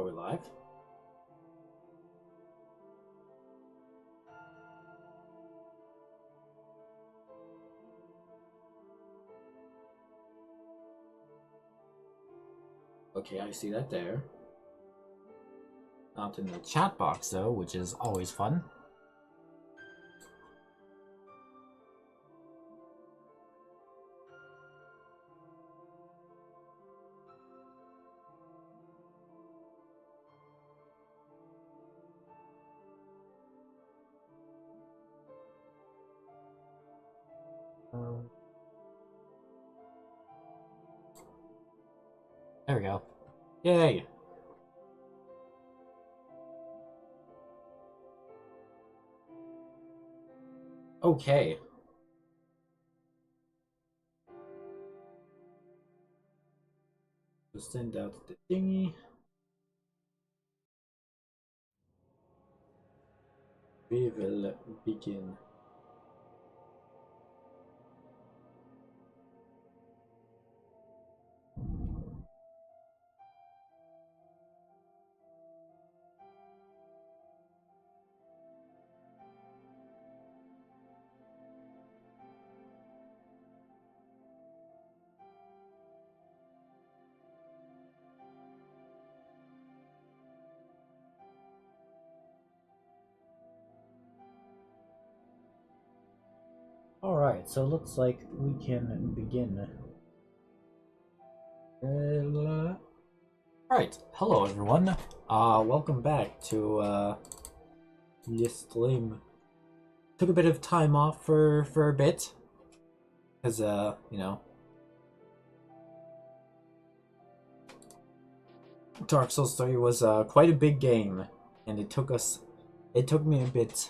Are we live? Okay, I see that there. Not in the chat box though, which is always fun. There we go. Yay! Okay. We'll send out the thingy. We will begin. Alright, so it looks like we can begin. Alright, hello everyone. Welcome back to this stream. Took a bit of time off for a bit. Because, you know, Dark Souls 3 was quite a big game, and it took me a bit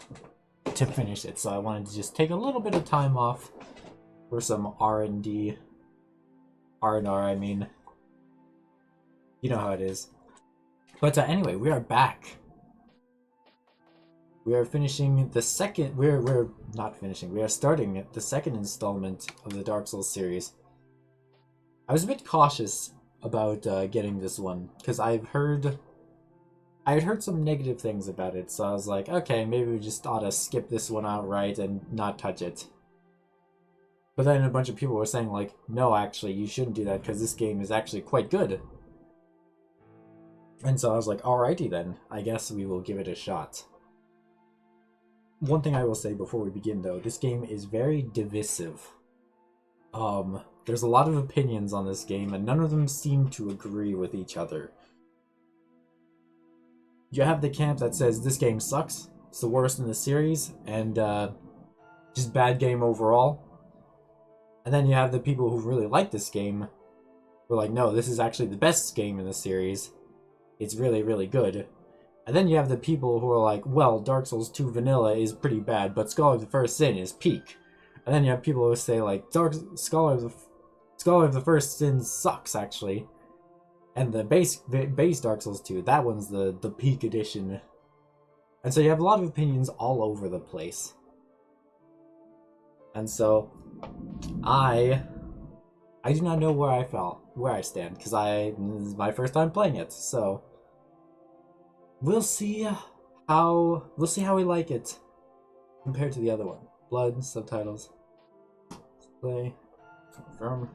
to finish it, so I wanted to just take a little bit of time off for some R&D. R&R, I mean. You know how it is. But anyway, we are back. We are finishing the second... We're not finishing. We are starting the second installment of the Dark Souls series. I was a bit cautious about getting this one, because I had heard some negative things about it, so I was like, okay, maybe we just ought to skip this one outright and not touch it. But then a bunch of people were saying, like, no, actually, you shouldn't do that, because this game is actually quite good. And so I was like, alrighty then, I guess we will give it a shot. One thing I will say before we begin, though, this game is very divisive. There's a lot of opinions on this game, and none of them seem to agree with each other. You have the camp that says this game sucks, it's the worst in the series, and just bad game overall. And then you have the people who really like this game, who are like, no, this is actually the best game in the series. It's really, really good. And then you have the people who are like, well, Dark Souls 2 Vanilla is pretty bad, but Scholar of the First Sin is peak. And then you have people who say, like, Scholar of the First Sin sucks, actually. And the base Dark Souls 2, that one's the peak edition. And so you have a lot of opinions all over the place. And so, I do not know where I stand, because this is my first time playing it, so we'll see how we like it compared to the other one. Blood, subtitles, play, confirm.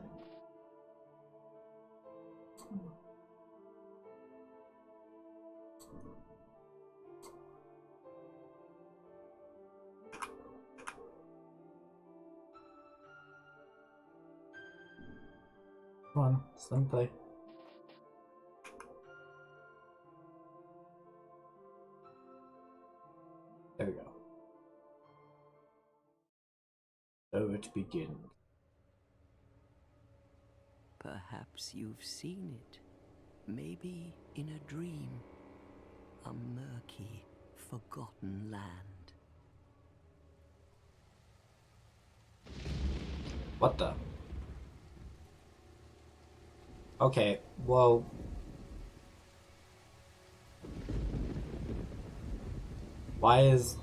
Come on, let me play. There we go. So it begins. Perhaps you've seen it. Maybe in a dream. A murky, forgotten land. What the? Okay, well... Why is...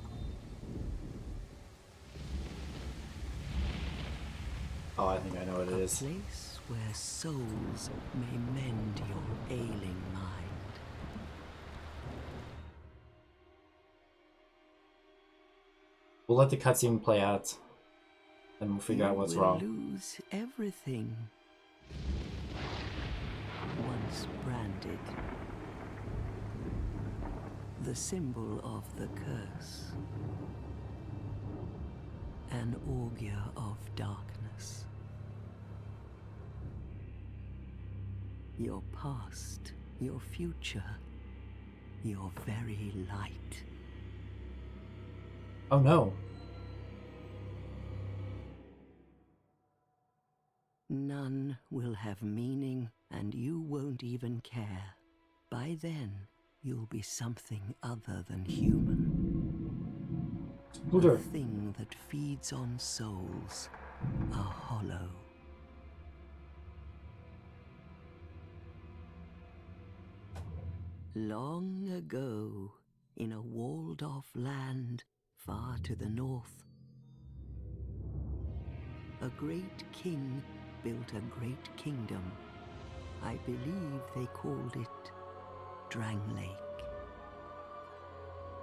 Oh, I think I know what it is. A place where souls may mend your ailing mind. We'll let the cutscene play out, and we'll figure out what's You wrong. will lose everything. Once branded, the symbol of the curse, an augur of darkness. Your past, your future, your very light. Oh no. None will have meaning, and you won't even care. By then, you'll be something other than human. Hooter. A thing that feeds on souls, a hollow. Long ago, in a walled-off land far to the north, a great king built a great kingdom. I believe they called it Drang Lake.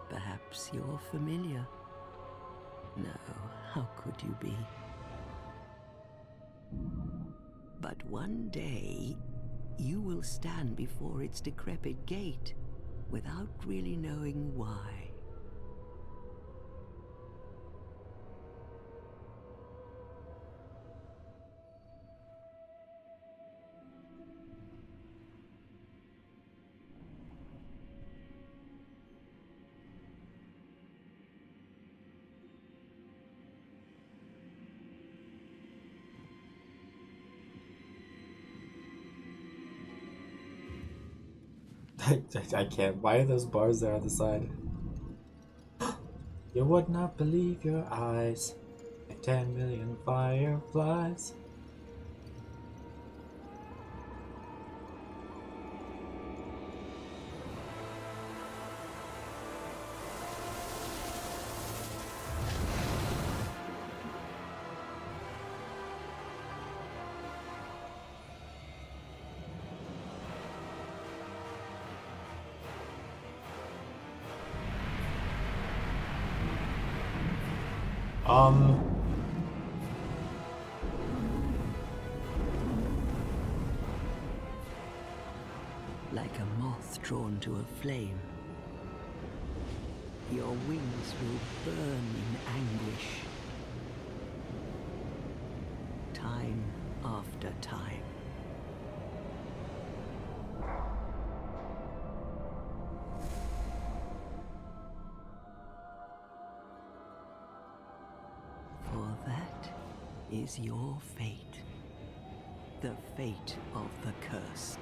Perhaps you're familiar. No, how could you be? But one day, you will stand before its decrepit gate without really knowing why. I can't. Why are those bars there on the side? You would not believe your eyes. Like 10 million fireflies. Like a moth drawn to a flame, your wings will burn in anguish. Time after time. For that is your fate. The fate of the cursed.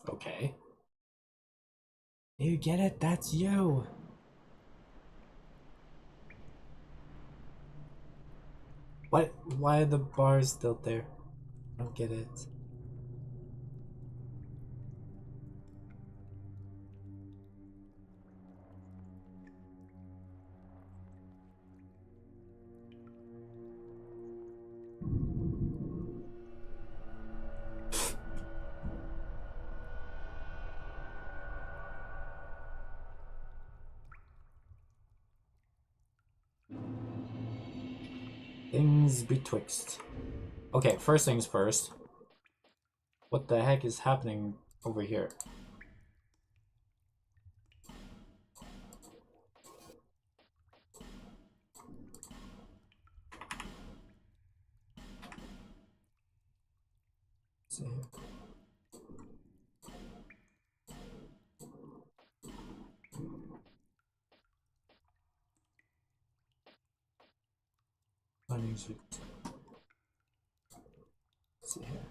Okay. You get it? That's you. What? Why are the bars still there? I don't get it. Things betwixt. Okay, first things first. What the heck is happening over here? Let's see here. Let's see here.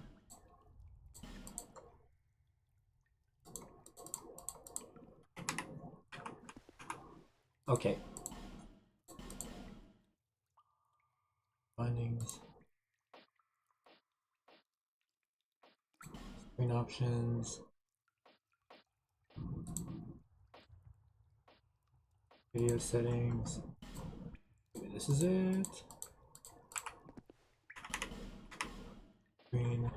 Okay. Findings. Screen options. Video settings. This is it. Green.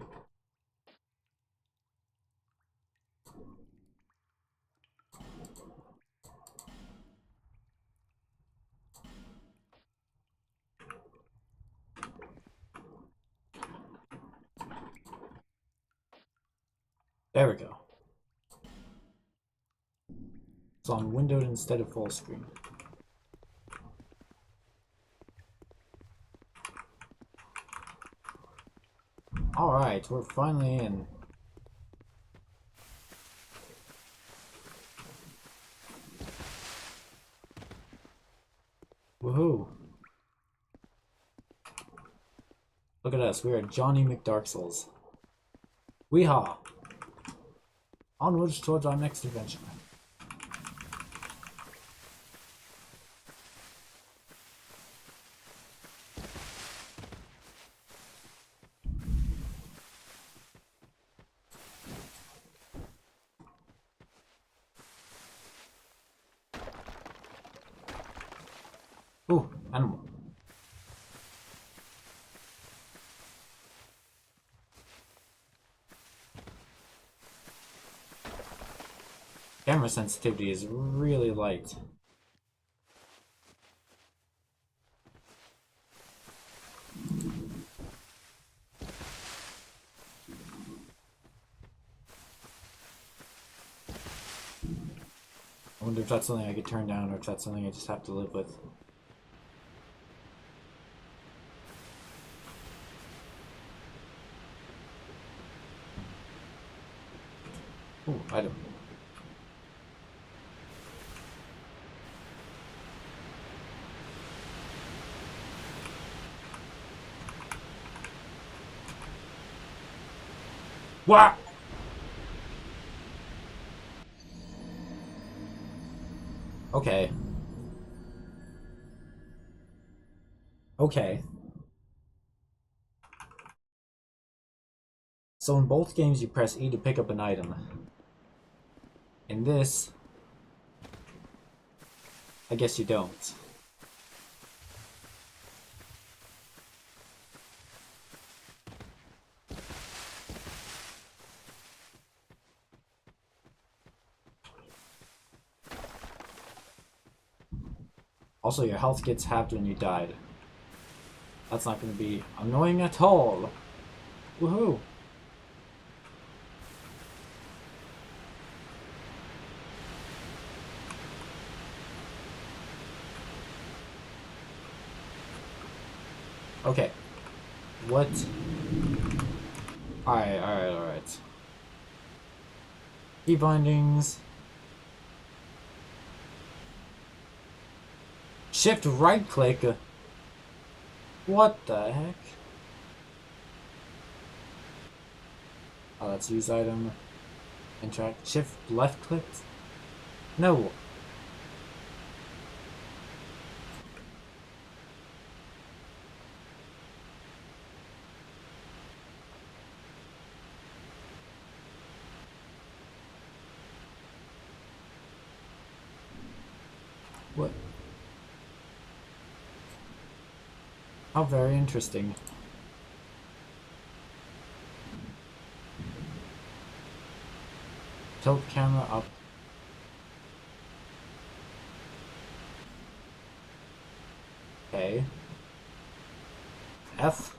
There we go. It's on windowed instead of full screen. Alright, we're finally in. Woohoo! Look at us, we are Johnny McDarksouls. Weehaw! Onwards towards our next adventure. Ooh, animal. Camera sensitivity is really light. I wonder if that's something I could turn down or if that's something I just have to live with. Ooh, item. What? Okay. Okay. So in both games you press E to pick up an item. In this, I guess you don't. Also, your health gets halved when you died. That's not going to be annoying at all. Woohoo! Okay. What? Alright. Key bindings. Shift right click. What the heck? Oh, let's use item. Interact. Shift left click? No. What? How very interesting. Tilt camera up. Okay. F.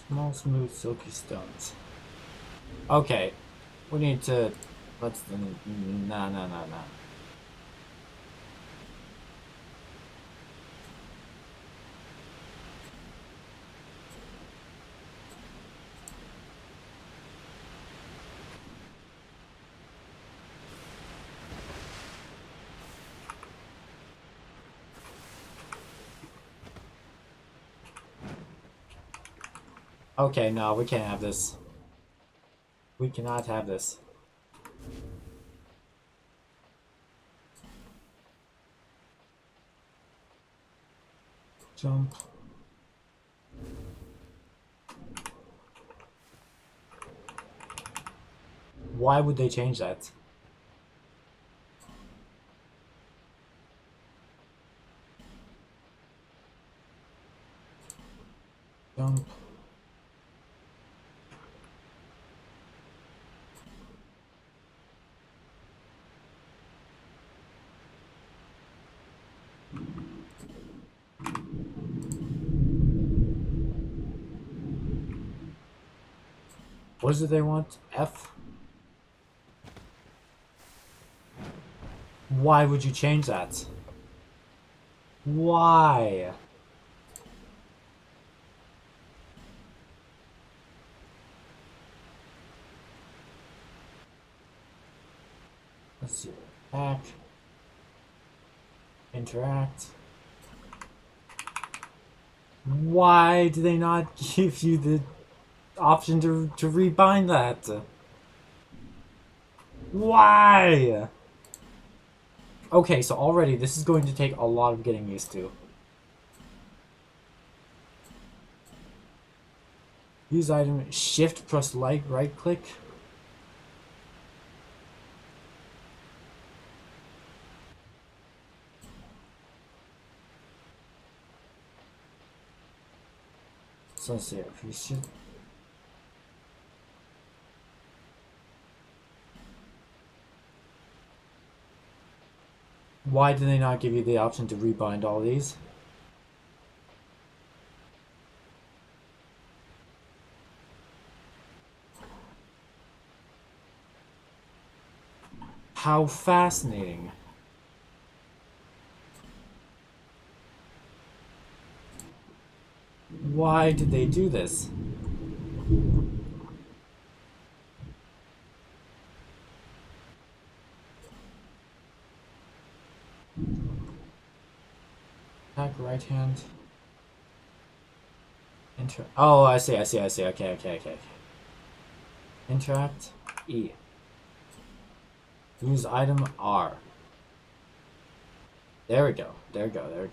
Small, smooth, silky stones. Okay. We need to... Let's... Nah. Okay, no, we can't have this. We cannot have this. Jump. Why would they change that? Jump. What is it they want? F? Why would you change that? Why? Let's see. Back. Interact. Why do they not give you the option to rebind that? Why? Okay, so already this is going to take a lot of getting used to. Use item, shift plus right click. So let's see if you should. Why do they not give you the option to rebind all these? How fascinating. Why did they do this? Attack right hand. Oh, I see. Okay. Interact. E. Use item R. There we go. There we go.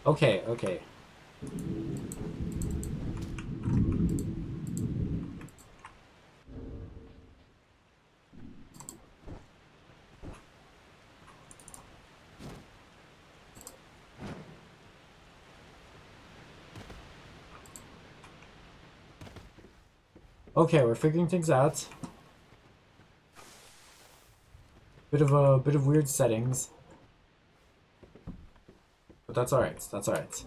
Okay. Okay, we're figuring things out. Bit of weird settings. But that's alright.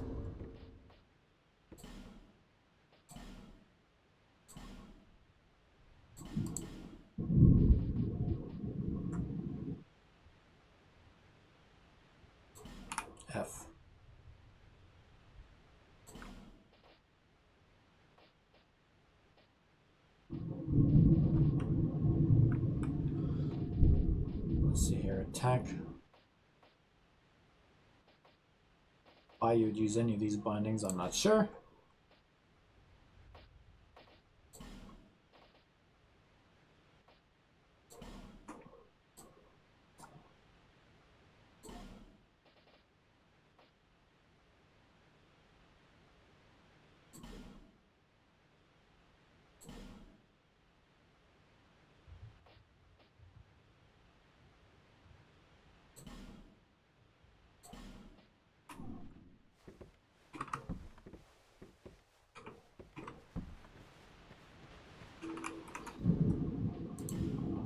F. Let's see here. Attack. Why you would use any of these bindings, I'm not sure.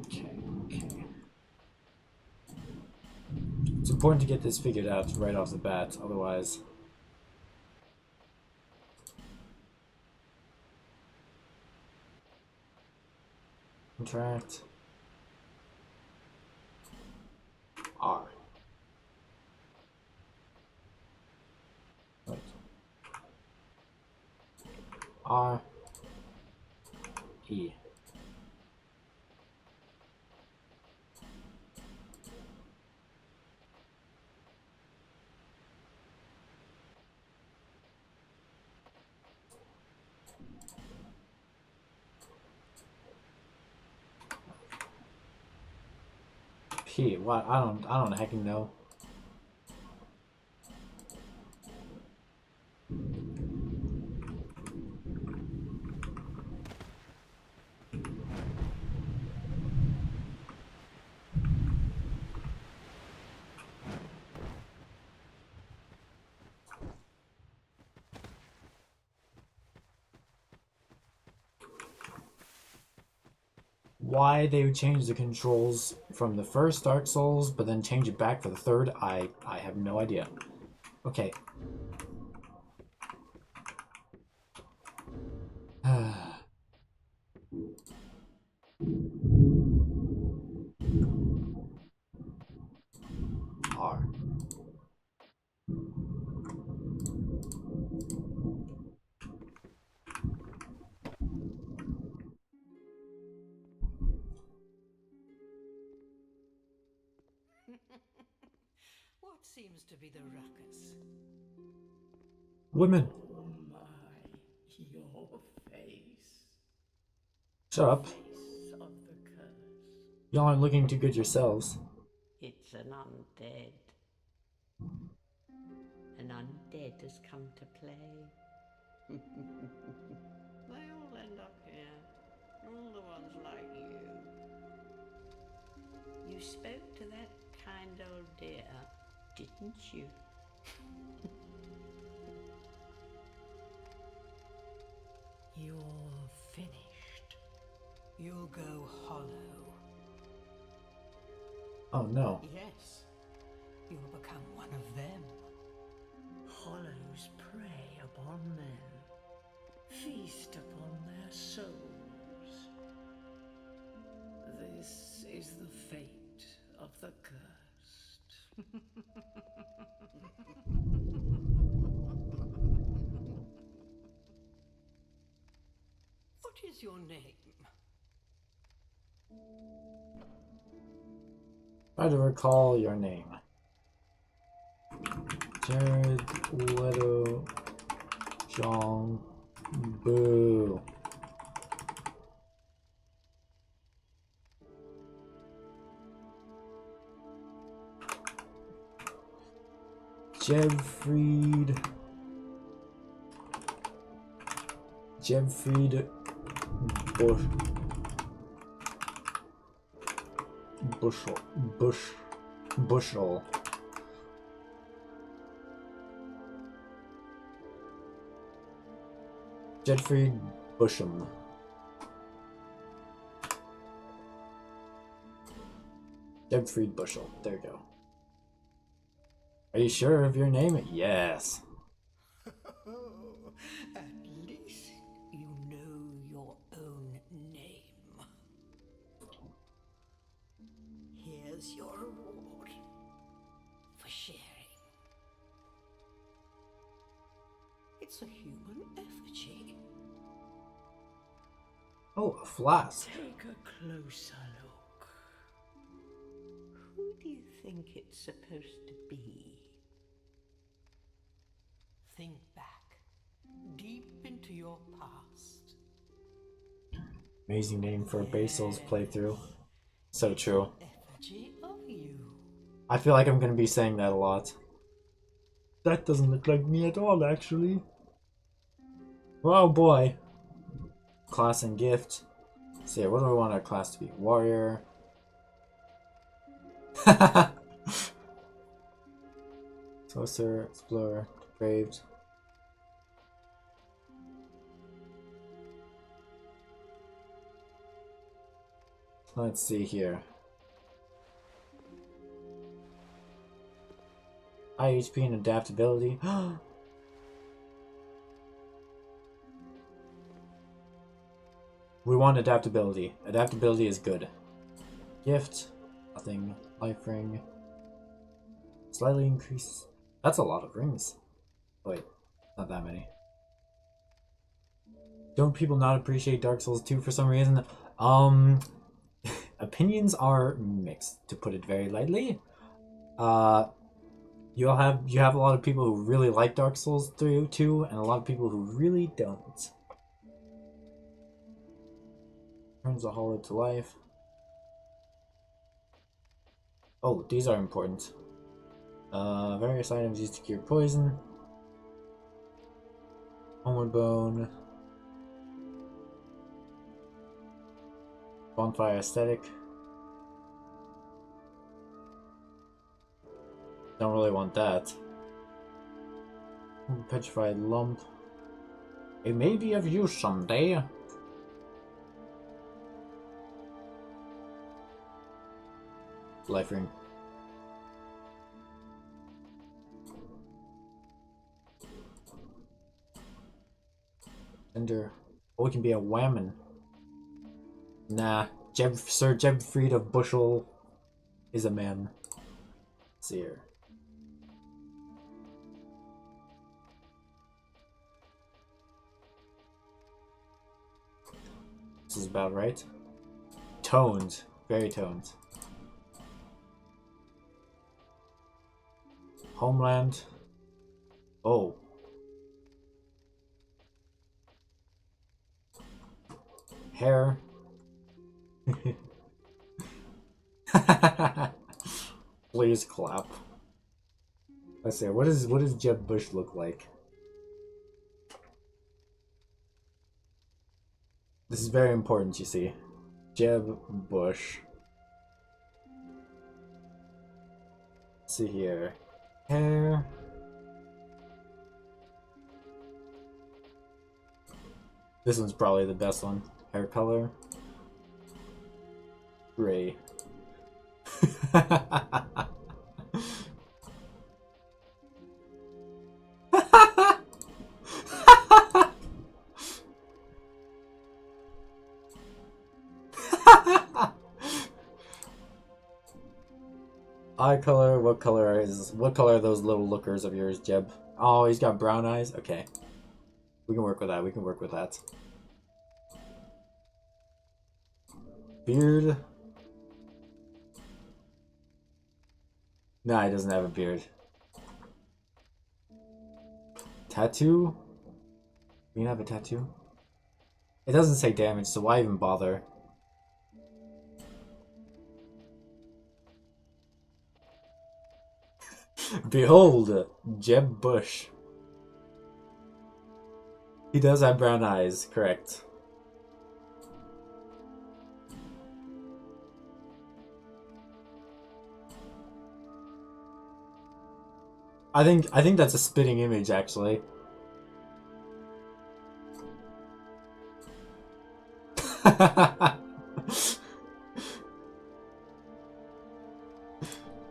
Okay. It's important to get this figured out right off the bat, otherwise... Interact. R. Wait. R. E. P. What? I don't hecking know. Why they would change the controls from the first Dark Souls, but then change it back for the third, I have no idea. Okay. R. What seems to be the ruckus? Women. Oh my, your face. Shut up. Face of the curse. Y'all aren't looking too good yourselves. It's an undead. An undead has come to play. They all end up here. All the ones like you. You spoke to that kind old dear, didn't you? You're finished. You'll go hollow. Oh no. Yes, you'll become one of them. Hollows prey upon men, feast upon their souls. This is the fate of the cursed. What is your name? Try to recall your name. Jared Leto John Boo. Jeffried Bushel. Jedfried Busham. Jedfried Bushel. There you go. Are you sure of your name? Yes. At least you know your own name. Here's your reward for sharing. It's a human effigy. Oh, a flask. Take a closer look. Who do you think it's supposed to be? Think back, deep into your past. Amazing name for a Base Souls playthrough. So true. Effigy of you. I feel like I'm gonna be saying that a lot. That doesn't look like me at all, actually. Oh boy. Class and gift. So yeah, what do we want our class to be? Warrior. Sorcerer, Explorer, Depraved. Let's see here. High HP and adaptability. We want adaptability. Adaptability is good. Gift. Nothing. Life ring. Slightly increase. That's a lot of rings. Wait, not that many. Don't people not appreciate Dark Souls 2 for some reason? Opinions are mixed, to put it very lightly. You have a lot of people who really like Dark Souls 3 2, and a lot of people who really don't. Turns a hollow to life. Oh, these are important. Various items used to cure poison. Homeward bone. Bonfire aesthetic. Don't really want that. Petrified lump. It may be of use someday. Life ring. Ender. Oh, it can be a whammon. Nah. Sir Jebfried of Bushel is a man. Let's see here. This is about right. Toned. Very toned. Homeland. Oh. Hair. Please clap. Let's see. What does Jeb Bush look like? This is very important, you see. Jeb Bush. Let's see here. Hair. This one's probably the best one. Hair color. Gray. Eye color, what color are those little lookers of yours, Jeb? Oh, he's got brown eyes? Okay. We can work with that, we can work with that. Beard. Nah, he doesn't have a beard. Tattoo? You can have a tattoo? It doesn't say damage, so why even bother? Behold, Jeb Bush. He does have brown eyes, correct. I think that's a spitting image, actually.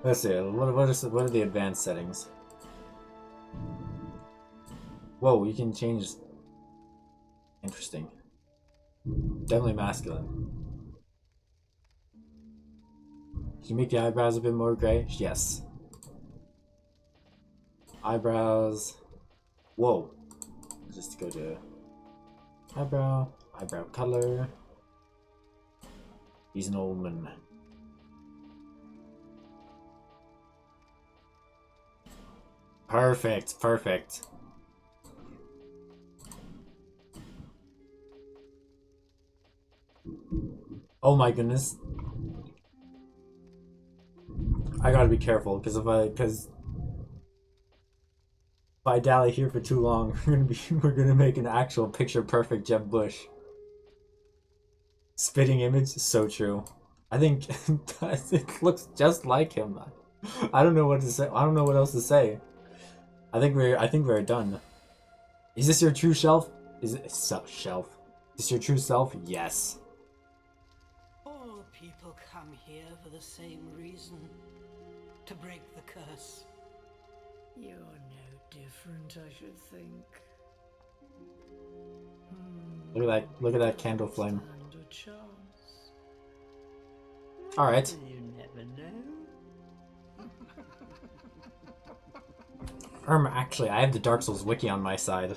Let's see. What are the advanced settings? Whoa, you can change. Interesting. Definitely masculine. Can you make the eyebrows a bit more gray? Yes. Eyebrows. Whoa. Just go to eyebrow color. He's an old man. Perfect, perfect. Oh my goodness. I gotta be careful, because if I dally here for too long, we're gonna make an actual picture perfect Jeb Bush. Spitting image, so true. I think it looks just like him. I don't know what to say. I don't know what else to say. I think we're done. Is this your true self? Is it shelf? Is this your true self? Yes. All people come here for the same reason. To break the curse. You're no different, I should think. Look at that candle flame. Stand a chance. Alright. You never know. Actually, I have the Dark Souls wiki on my side.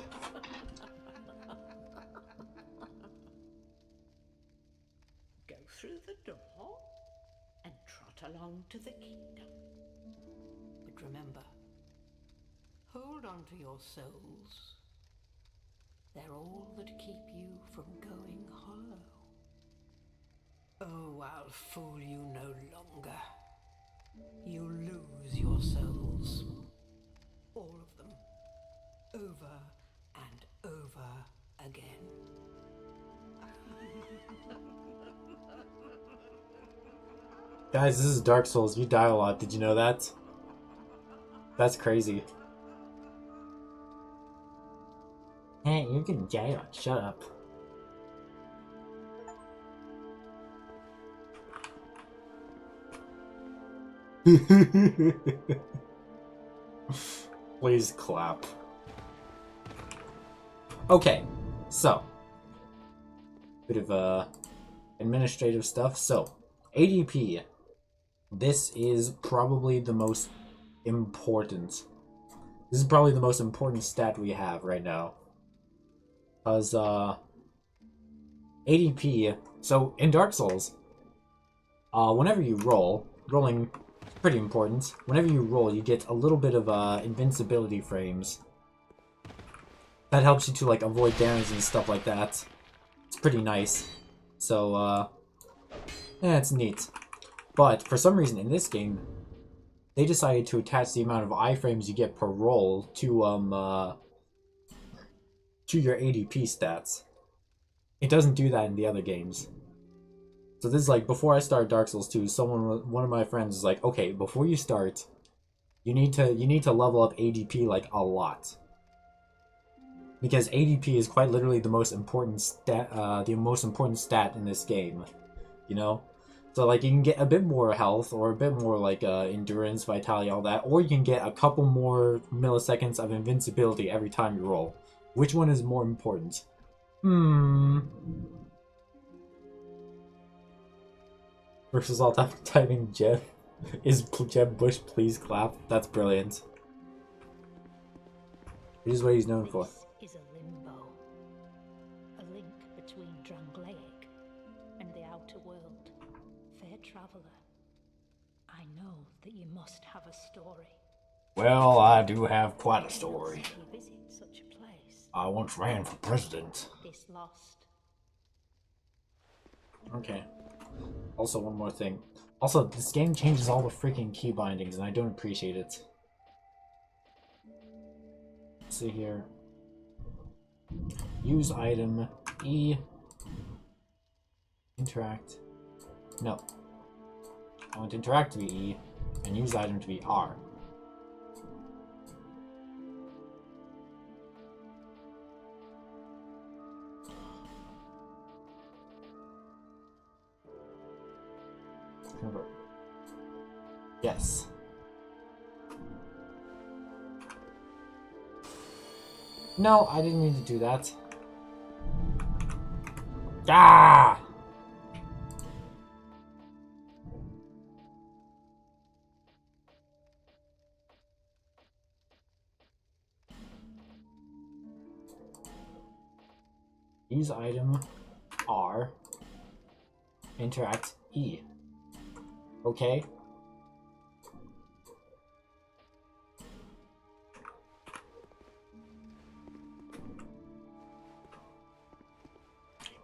Go through the door and trot along to the kingdom. But remember, hold on to your souls. They're all that keep you from going hollow. Oh, I'll fool you no longer. you lose your souls. All of them. Over and over again. Guys, this is Dark Souls. You die a lot. Did you know that? That's crazy. Hey, you can die a lot. Shut up. Please clap. Okay, so bit of administrative stuff. So ADP, this is probably the most important. This is probably the most important stat we have right now. Because ADP. So in Dark Souls, whenever you rolling is pretty important. Whenever you roll, you get a little bit of invincibility frames. That helps you to like avoid damage and stuff like that. It's pretty nice. So yeah, it's neat. But for some reason in this game, they decided to attach the amount of iframes you get per roll to your ADP stats. It doesn't do that in the other games. So this is like, before I started Dark Souls 2, one of my friends was like, okay, before you start, you need to level up ADP like a lot. Because ADP is quite literally the most important stat in this game, you know? So like, you can get a bit more health, or a bit more like endurance, vitality, all that, or you can get a couple more milliseconds of invincibility every time you roll. Which one is more important? Versus all typing Jeb. Is Jeb Bush please clap? That's brilliant. It is what he's known for. This is a limbo. A link between Drangleic and the outer world. Fair traveler, I know that you must have a story. Well, I do have quite a story. You visit such a place. I once ran for president. This lost. Okay. Also, one more thing. Also, this game changes all the freaking key bindings, and I don't appreciate it. Let's see here. Use item E. Interact. No. I want interact to be E, and use item to be R. Convert. Yes. No, I didn't mean to do that. Ah! Use item R. Interact E. Okay.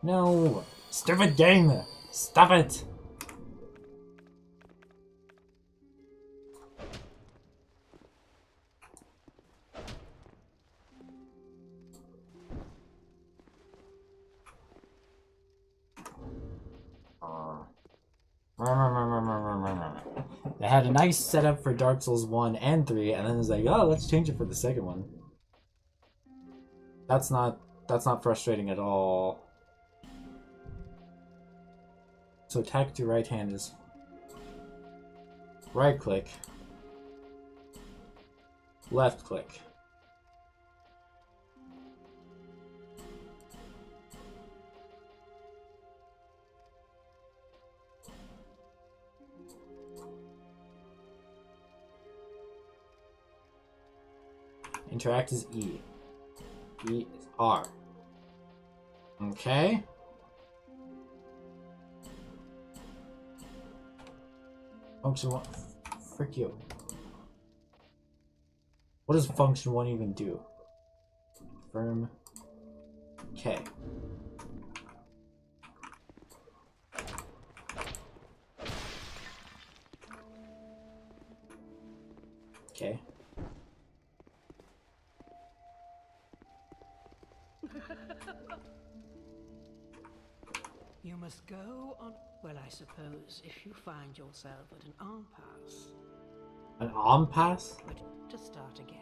No! Stupid game! Stop it! They had a nice setup for Dark Souls 1 and 3, and then it's like, oh, let's change it for the second one. That's not frustrating at all. So attack to right hand is right click, left click. Interact is E. E is R. Okay. Function 1. Frick you. What does function 1 even do? Confirm. Okay. Okay. You must go on. Well, I suppose if you find yourself at an impasse. An impasse? But to start again.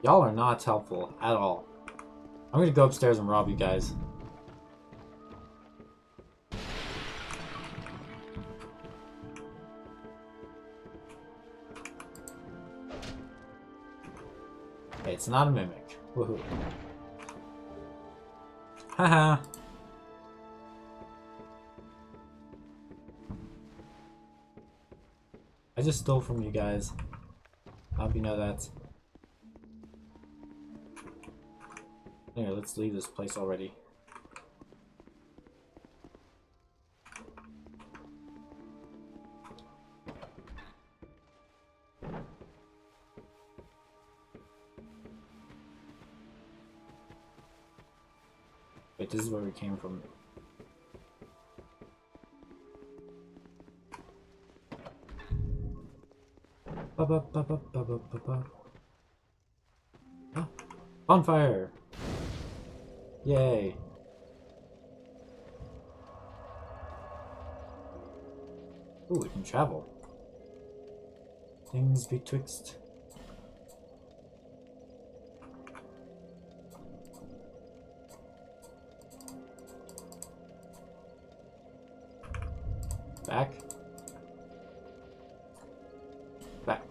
Y'all are not helpful at all. I'm gonna go upstairs and rob you guys. Hey, it's not a mimic. Woohoo. Haha. I just stole from you guys. I hope you know that. Anyway, let's leave this place already. Wait, this is where we came from. Ba ba ba ba ba ba ba ba. Oh, bonfire! Yay! Ooh, we can travel. Things betwixt. Back. Back.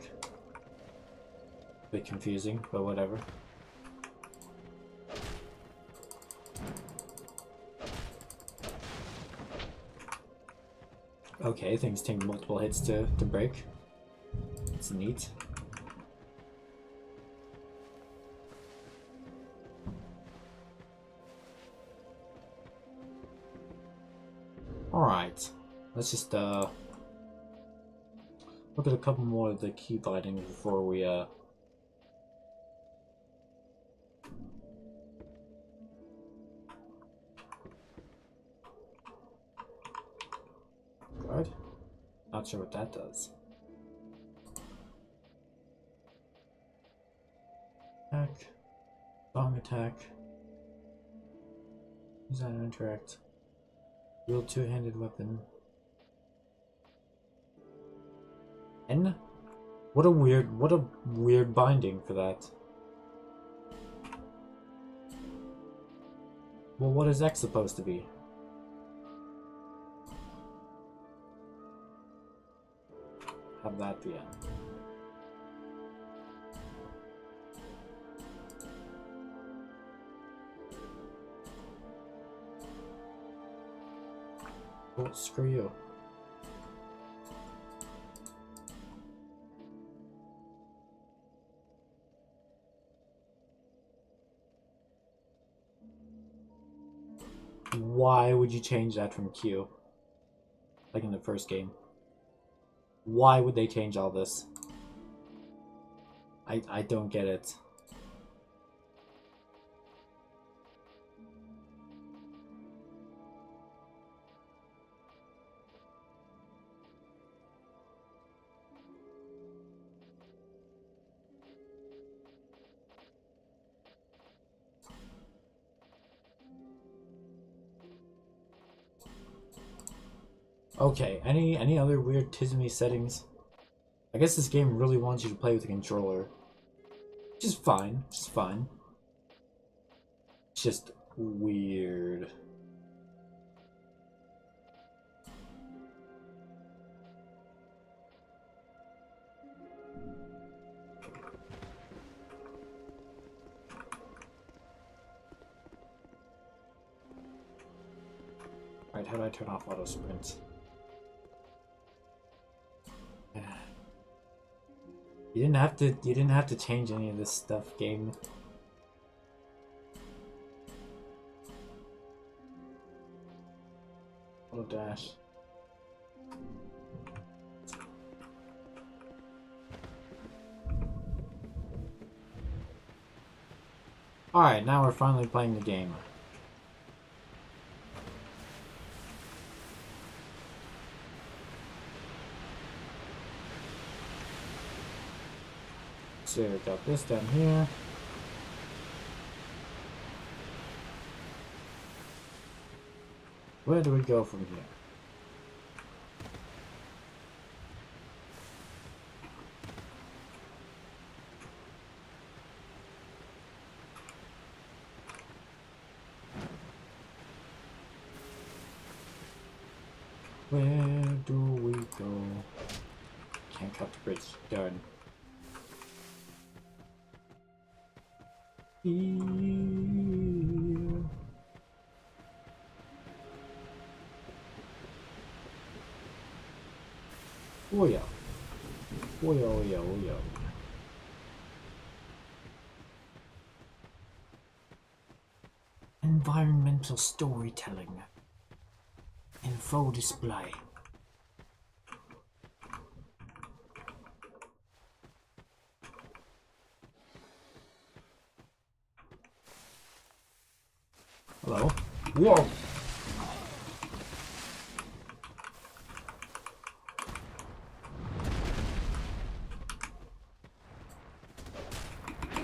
Bit confusing, but whatever. Okay, things take multiple hits to break. It's neat. Alright. Let's just look at a couple more of the key findings before we guard? Not sure what that does. Attack. Strong attack. Use that to interact. Wield two-handed weapon. N? What a weird binding for that. Well, what is X supposed to be? Have that be N. Well, screw you. Why would you change that from Q? Like in the first game. Why would they change all this? I don't get it. Okay, any other weird Tismy settings? I guess this game really wants you to play with a controller. Which is fine, it's fine. It's just weird. Alright, how do I turn off auto sprint? You didn't have to change any of this stuff, game. Auto dash. Alright, now we're finally playing the game. So we got this down here. Where do we go from here? Where do we go? Can't cut the bridge. Darn. Here. Oh yeah. Oh yeah, oh yeah, oh yeah. Environmental storytelling. Info display. Hello? Whoa!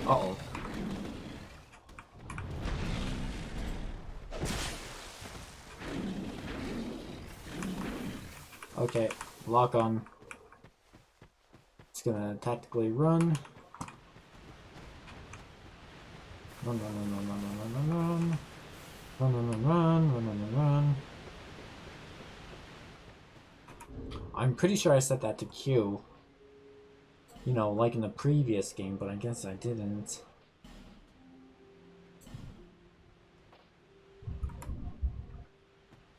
Uh-oh. Okay, lock on. It's gonna tactically run. Run, run, run, run, run, run, run, run. Run, run, run, run, run, run, run, run. I'm pretty sure I set that to Q. You know, like in the previous game, but I guess I didn't.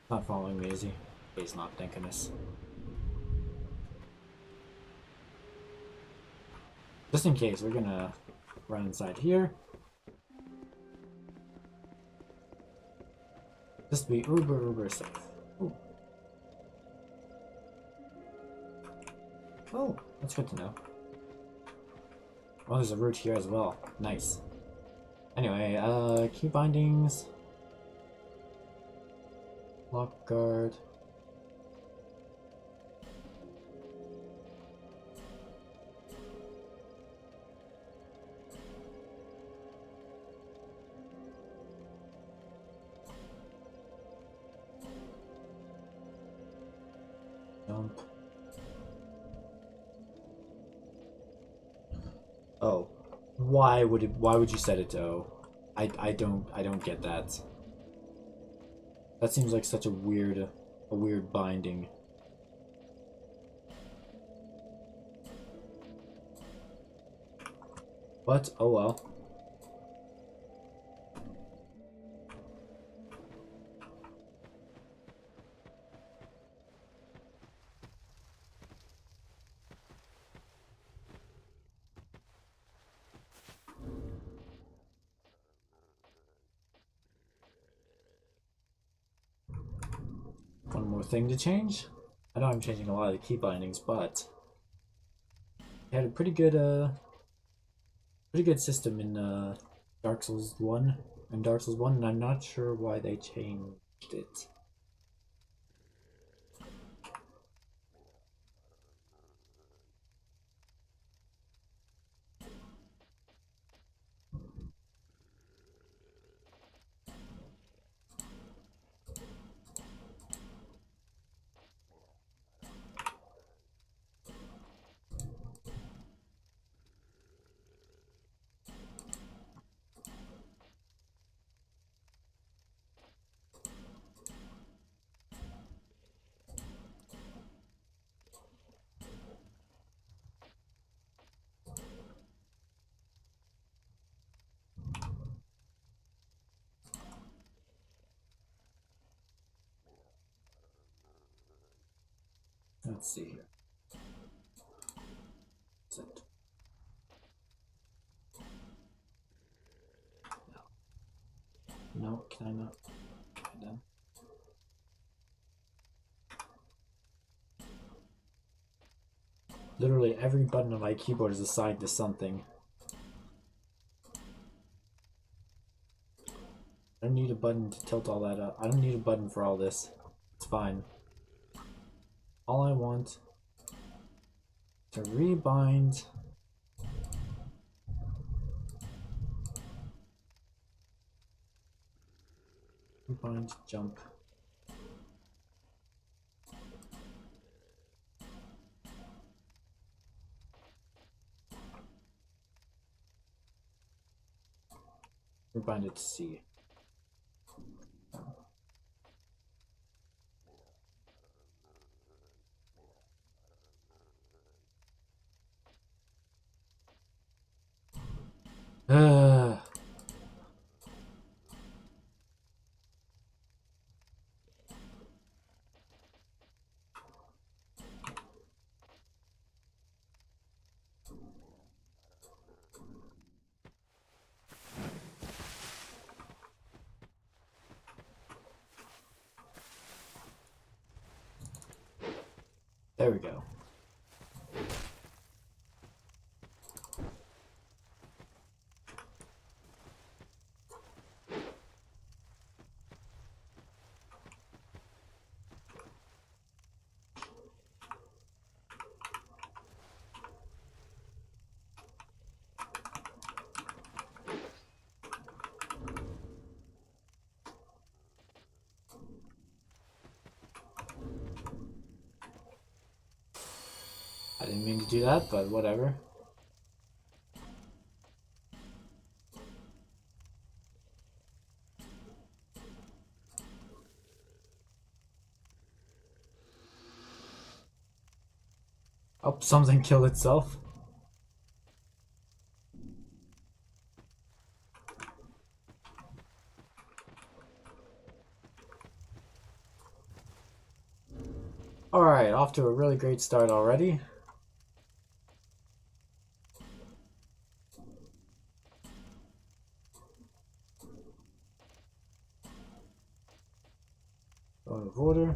Not following me, is he? He's not thinking this. Just in case, we're gonna run inside here. Just to be uber safe. Ooh. Oh, that's good to know. Oh, there's a route here as well. Nice. Anyway, key bindings. Lock guard. Jump. Oh. Why would you set it to O? I don't get that. That seems like such a weird binding. But oh well. One more thing to change. I know I'm changing a lot of the key bindings, but they had a pretty good system in Dark Souls 1 and Dark Souls 1, and I'm not sure why they changed it. Let's see here. What's it? No, can I not? Okay, done. Literally every button on my keyboard is assigned to something. I don't need a button to tilt all that up. I don't need a button for all this. It's fine. All I want to rebind Bind, jump. Rebind it to C. There we go. I didn't mean to do that, but whatever. Oh, something killed itself. Alright, off to a really great start already. Out of order.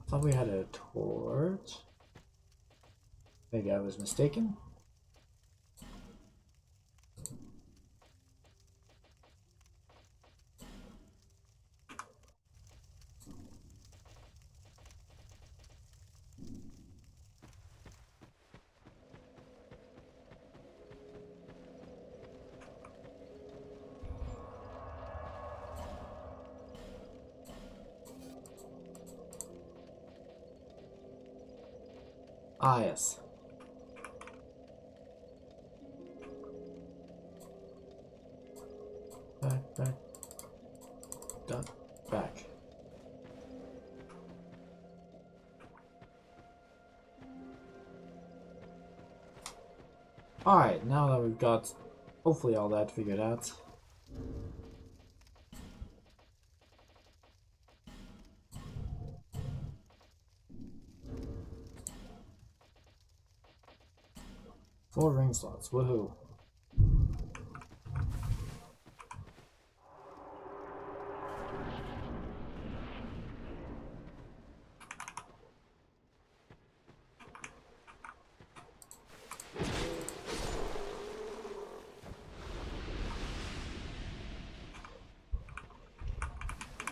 Thought we had a torch. Maybe I was mistaken. Ah, yes. Back. Done. Back. Alright, now that we've got hopefully all that figured out. Four ring slots, woohoo.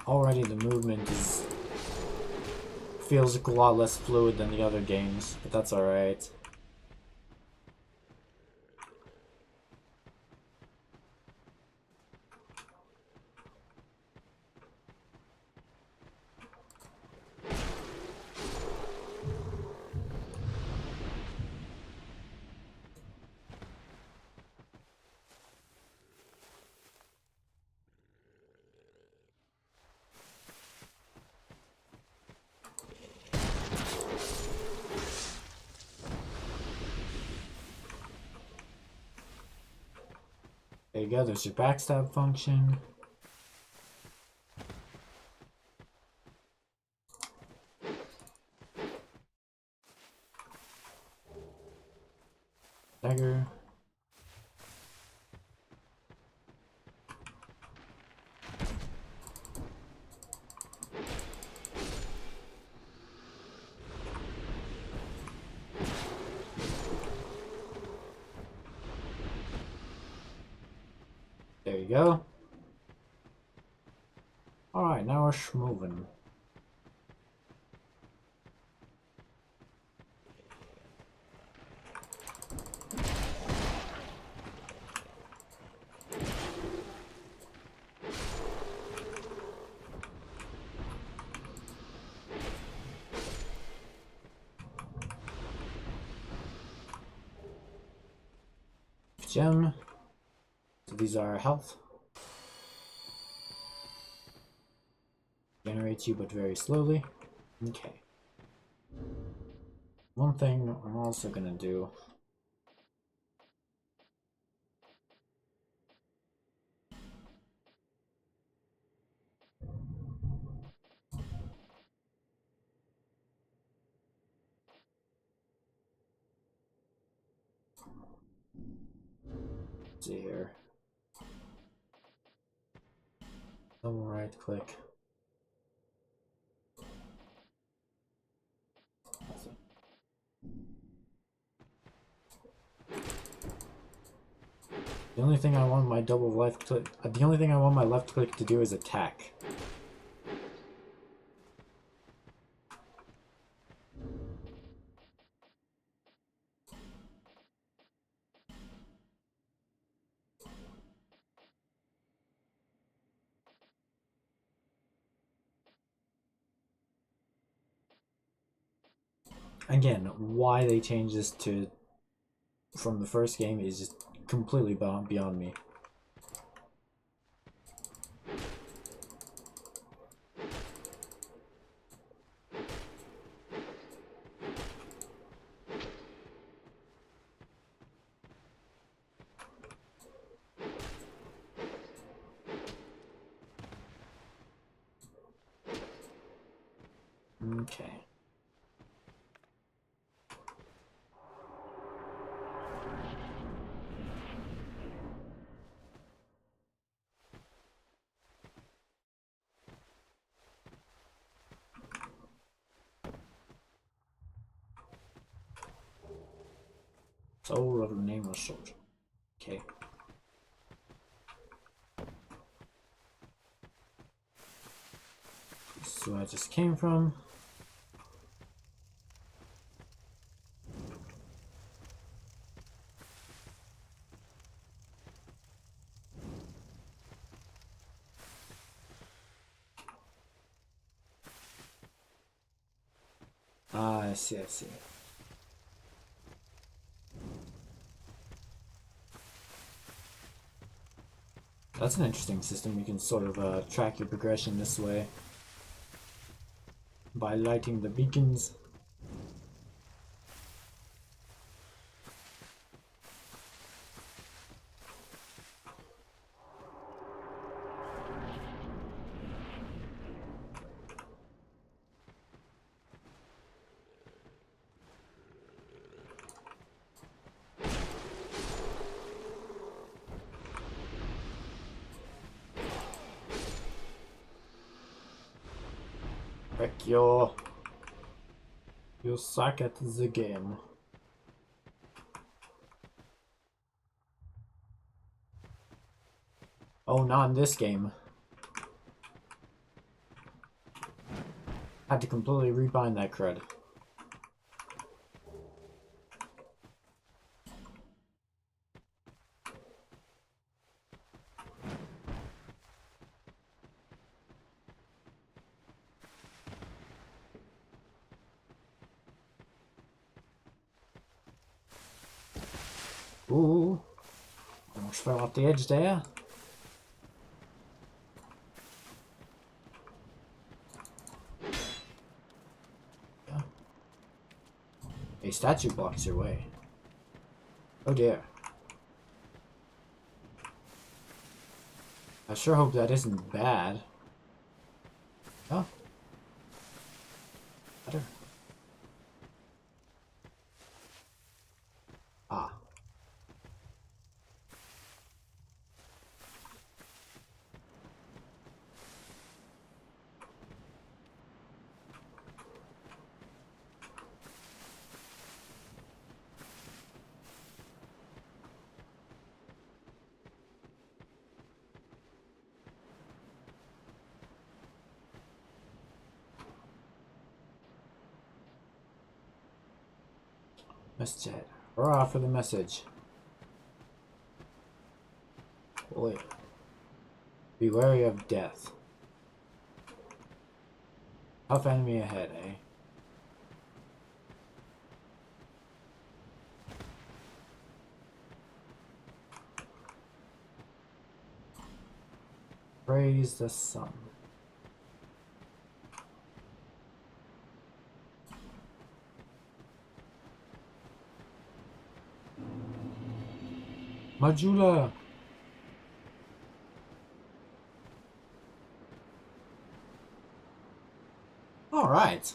Already the movement feels a lot less fluid than the other games, but that's alright. There you go, there's your backstab function. Dagger. There you go. Alright, now we're schmovin'. gem. So these are health. Generates you, but very slowly. Okay. One thing I'm also gonna do. Let's see here. Double right click. The only thing I want my double left click, the only thing I want my left click to do is attack. Again, why they changed this to from the first game is just completely beyond me. Okay. Soul of a nameless soldier. Okay. This is where I just came from. Ah, I see, I see. That's an interesting system. You can sort of track your progression this way by lighting the beacons. Heck, you suck at the game. Oh, not in this game. Had to completely rebind that crud. Ooh, almost fell off the edge there. Yeah. A statue blocks your way. Oh dear. I sure hope that isn't bad. Oh. Better. Ah. Message head. Hurrah for the message. Wait. Be wary of death. Tough enemy ahead, eh? Praise the sun. Majula! Alright.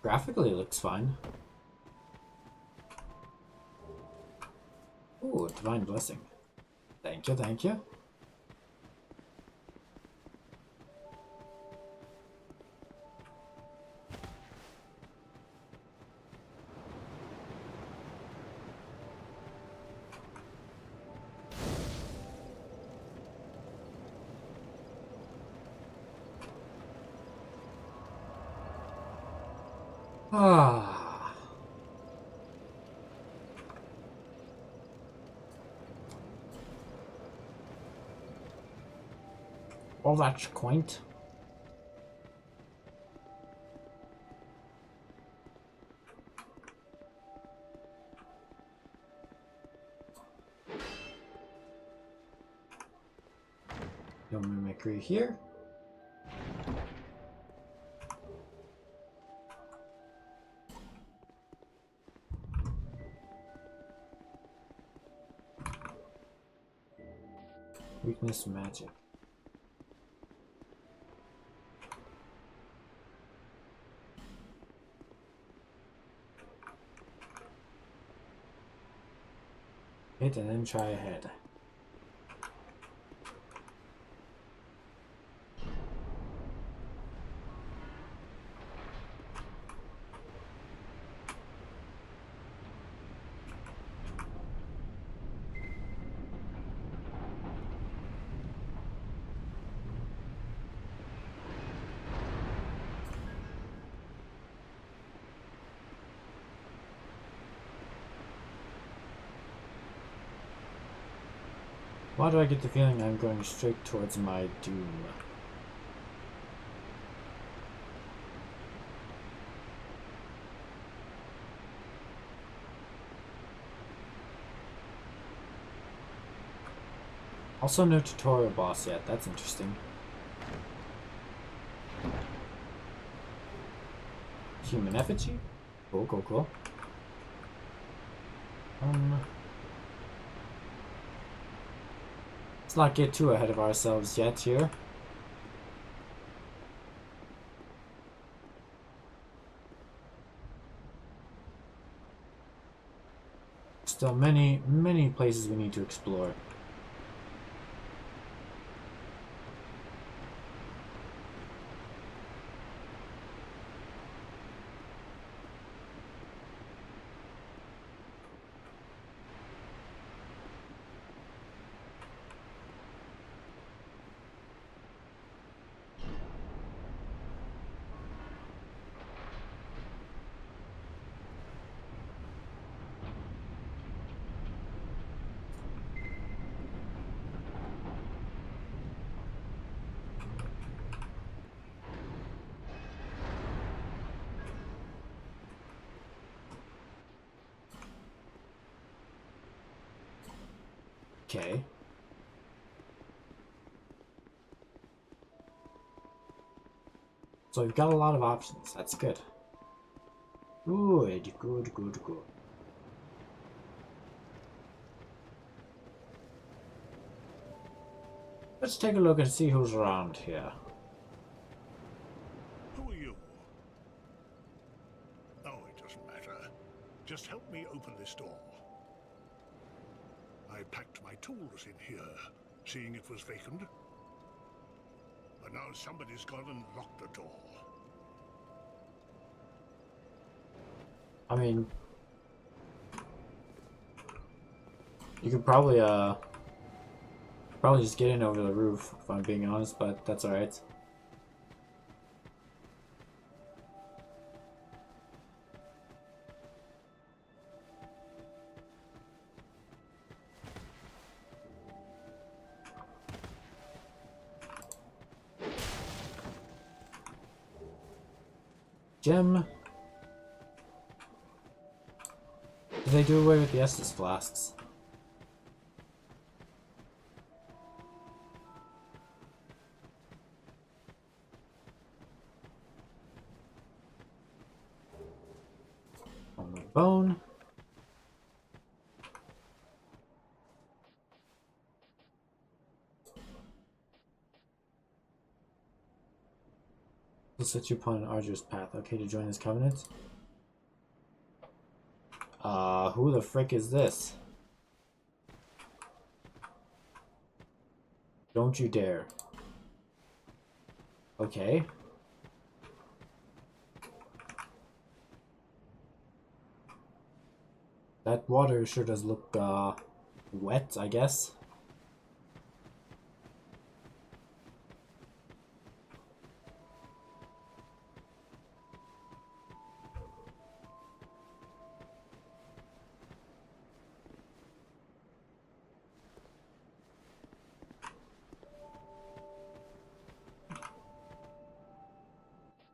Graphically, it looks fine. Ooh, divine blessing. Thank you, thank you. Ah. Oh, that's quaint. No mimicry here. Weakness magic. Hit and then try ahead. Why do I get the feeling I'm going straight towards my doom? Also, no tutorial boss yet. That's interesting. Human effigy? Cool, cool, cool. Let's not get too ahead of ourselves yet here. Still many, many places we need to explore. Okay. So we've got a lot of options. That's good. Good, good, good, good. Let's take a look and see who's around here. Who are you? Oh, it doesn't matter. Just help me open this door. I packed my tools in here, seeing it was vacant. But now somebody's gone and locked the door. I mean, you could probably just get in over the roof, if I'm being honest, but that's alright. Gem. they do away with the Estus flasks? On the bone. Will set you upon an arduous path. Okay, to join this covenant? Who the frick is this? Don't you dare. Okay. That water sure does look, wet, I guess.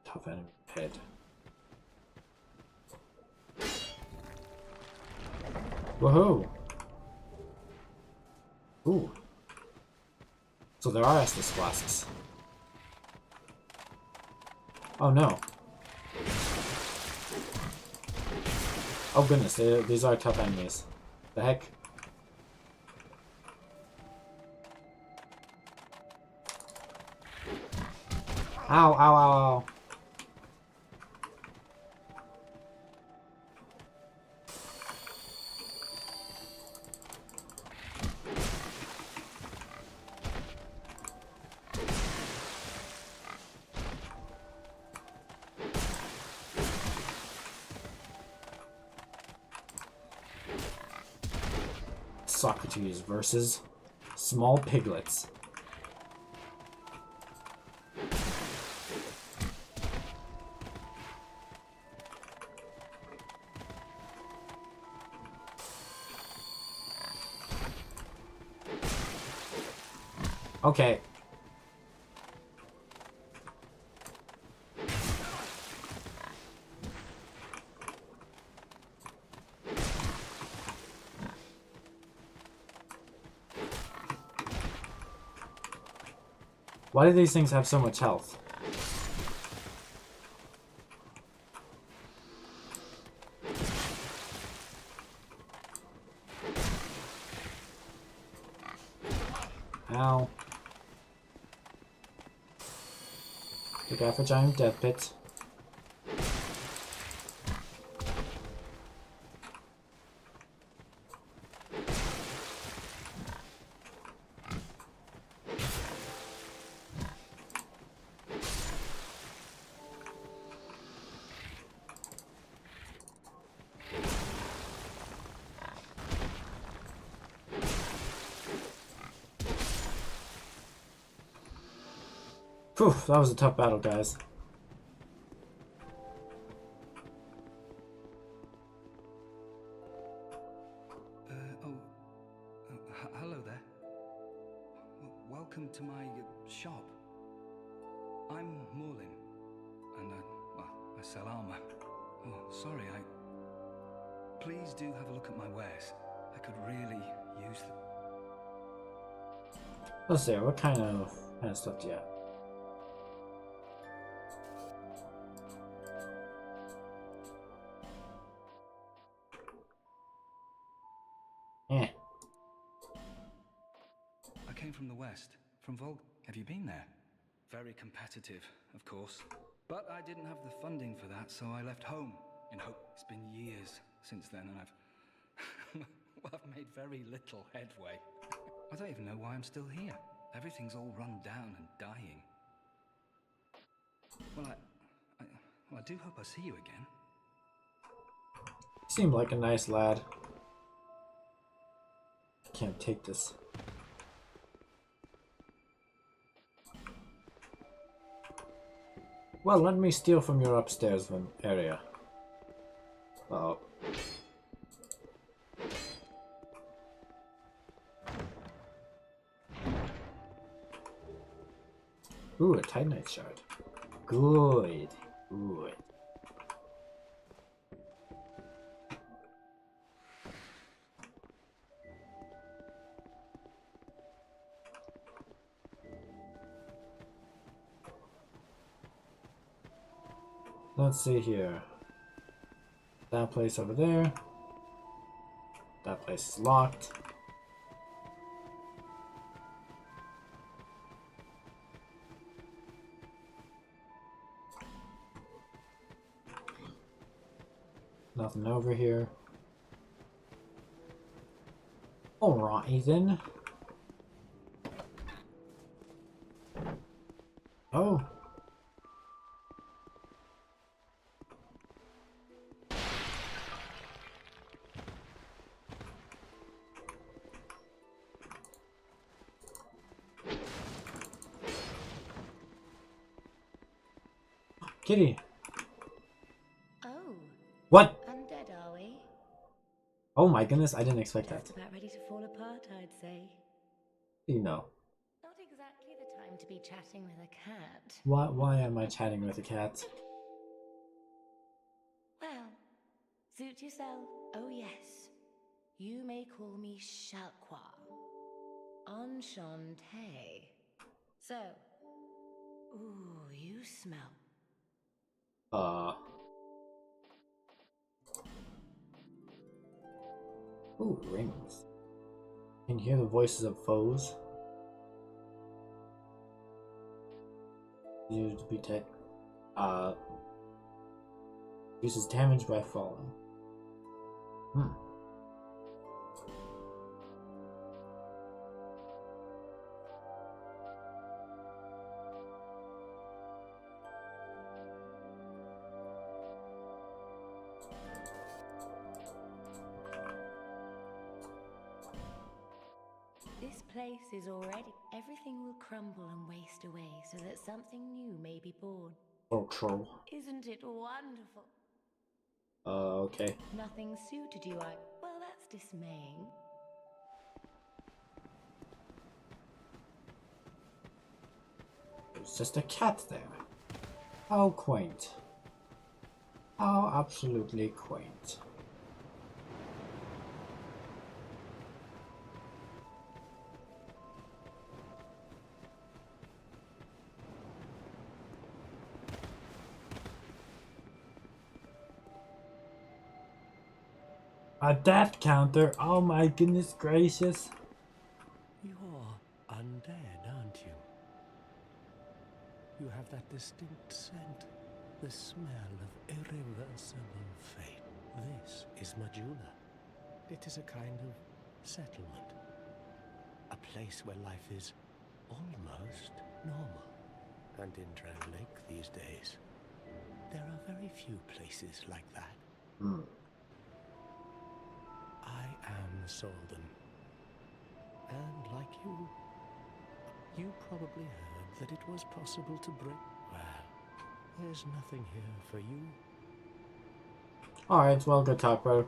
Tough enemy head. Woohoo! Ooh. So there are Estus flasks. Oh no. Oh goodness, these are tough enemies. The heck? Ow, ow, ow, ow. Socrates versus small piglets. Okay. Why do these things have so much health? Ow. Look out for giant death pits. Phew, that was a tough battle, guys. Hello there. Welcome to my shop. I'm Morlin, and well, I sell armor. Oh, sorry, Please do have a look at my wares. I could really use them. Let's see, what kind of stuff do you have? Eh. I came from the west, from Volk. Have you been there? Very competitive, of course. But I didn't have the funding for that, so I left home in hope. It's been years since then, and I've made very little headway. I don't even know why I'm still here. Everything's all run down and dying. Well, I do hope I see you again. You seem like a nice lad. I can't take this. Well, let me steal from your upstairs area. Uh-oh. Ooh, a Titanite shard. Good. Good. Let's see here. That place over there. That place is locked. Nothing over here. Alright then. Oh. Kitty. Oh. What? Undead, are we? Oh my goodness, I didn't expect that. Just about ready to fall apart, I'd say. You know. Not exactly the time to be chatting with a cat. Why am I chatting with a cat? Well, suit yourself. Oh yes. You may call me Shalqua. Enchantée. So, ooh, you smell. Ooh, rings. Can hear the voices of foes. Used to be uses damage by falling. This place is already. Everything will crumble and waste away so that something new may be born. Oh, troll. Isn't it wonderful? Okay. Nothing suited you, Well, that's dismaying. There's just a cat there. How quaint. How absolutely quaint. A death counter? Oh my goodness gracious. You're undead, aren't you? You have that distinct scent, the smell of irreversible fate. This is Majula. It is a kind of settlement. A place where life is almost normal. And in Drown Lake these days, there are very few places like that. I am Solden. And like you, you probably heard that it was possible to break. Well, there's nothing here for you. Alright, well, good talk, bro.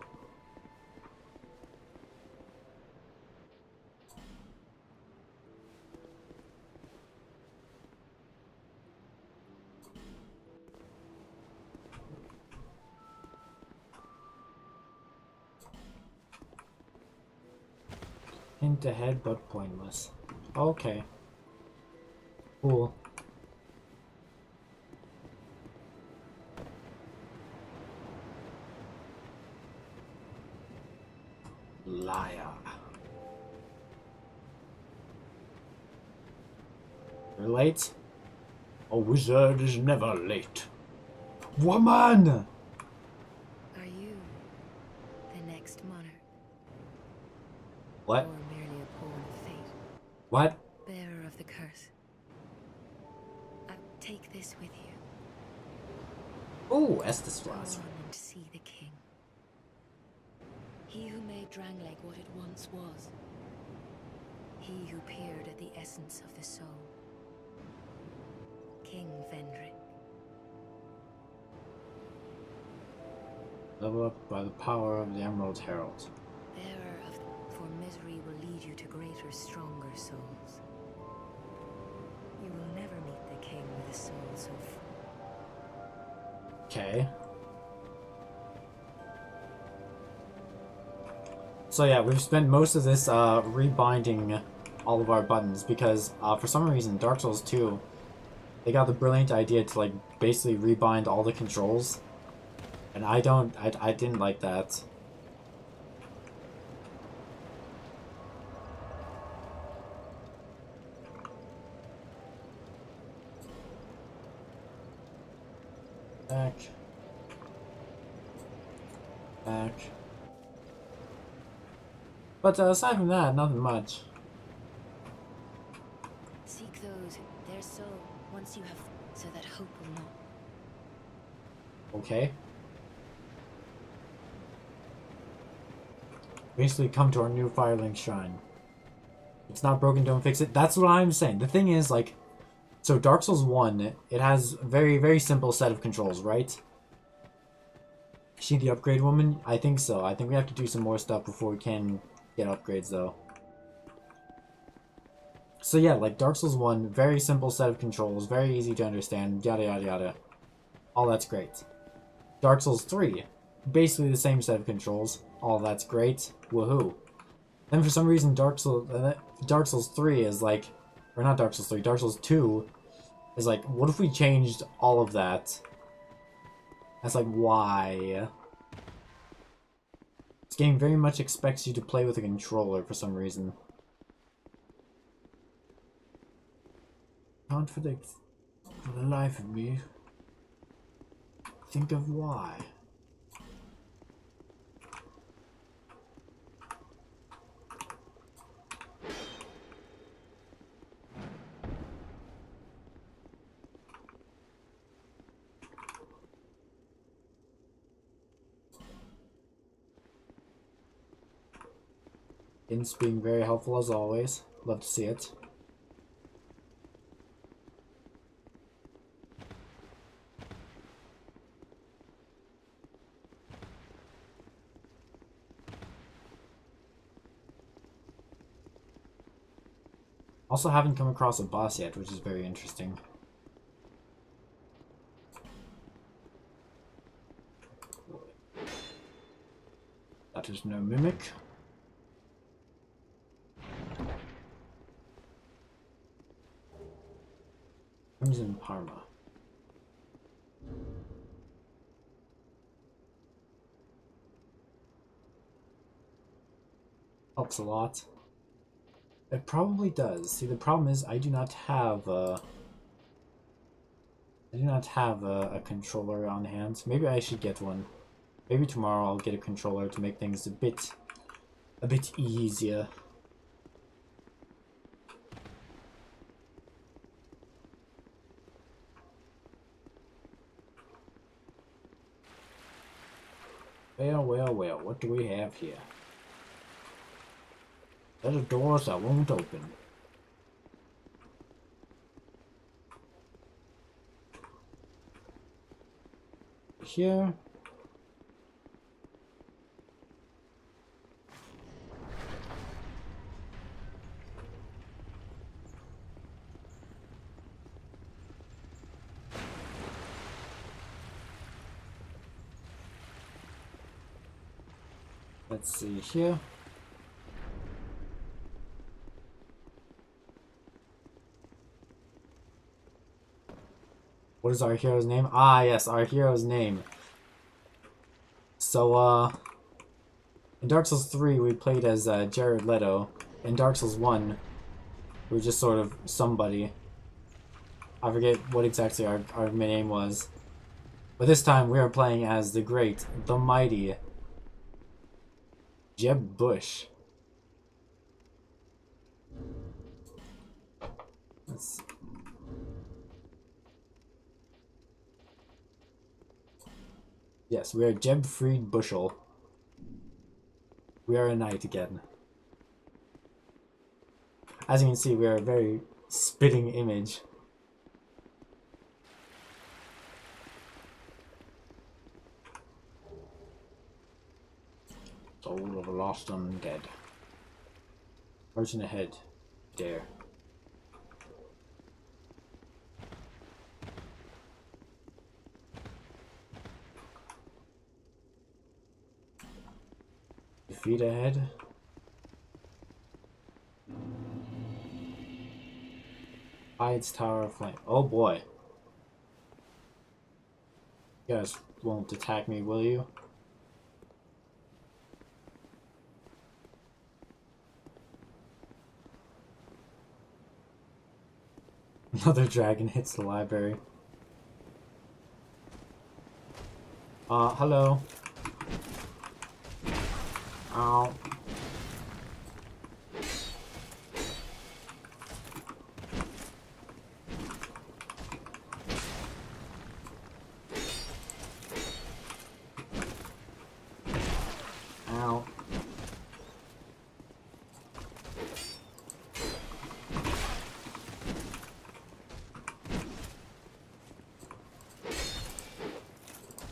Hint ahead, but pointless. Okay. Cool. Liar. You're late? A wizard is never late. Woman! Are you the next monarch? What? Or merely a pawn of fate? What? Bearer of the curse. Take this with you. Oh, Estes Go flask. on and see the king. He who made Drangleic what it once was. He who peered at the essence of the soul. King Vendrick. Level up by the power of the Emerald Herald. Bearer of for misery will lead you to greater, stronger souls. You will never meet the king with a soul so Okay. So yeah, we've spent most of this rebinding all of our buttons because for some reason Dark Souls 2 They got the brilliant idea to like basically rebind all the controls, and I didn't like that. Back. But aside from that, nothing much. Seek those, their soul, once you have, so that hope will not. Okay. Basically, come to our new Firelink Shrine. It's not broken, don't fix it. That's what I'm saying. The thing is, like, so Dark Souls 1, it has a very, very simple set of controls, right? Is she the upgrade woman? I think so. I think we have to do some more stuff before we can get upgrades, though. So yeah, like Dark Souls 1, very simple set of controls, very easy to understand, yada yada yada. All that's great. Dark Souls 3, basically the same set of controls, all that's great, woohoo. Then for some reason Dark Souls 3 is like, or not Dark Souls 3, Dark Souls 2 is like, what if we changed all of that? That's like, why? This game very much expects you to play with a controller for some reason. Can't for the life of me think of why. Hints being very helpful as always. Love to see it. Also haven't come across a boss yet, which is very interesting. That is no mimic. Crimson Parma. Helps a lot. It probably does. See, the problem is I do not have a controller on hand. Maybe I should get one. Maybe tomorrow I'll get a controller to make things a bit easier. Well, what do we have here? There's doors that won't open. Here. Let's see here. What is our hero's name? Ah, yes, our hero's name. So, in Dark Souls 3, we played as Jared Leto. In Dark Souls 1, we were just sort of somebody. I forget what exactly our name was. But this time, we are playing as the great, the mighty Jeb Bush. Let's see. Yes, we are Jeb Freed Bushel. We are a knight again. As you can see, we are a very spitting image. Soul of a lost undead. Person ahead. Dare. Defeat ahead. Hides Tower of Flame. Oh boy. You guys won't attack me, will you? Another dragon hits the library. Hello. Ow. Ow.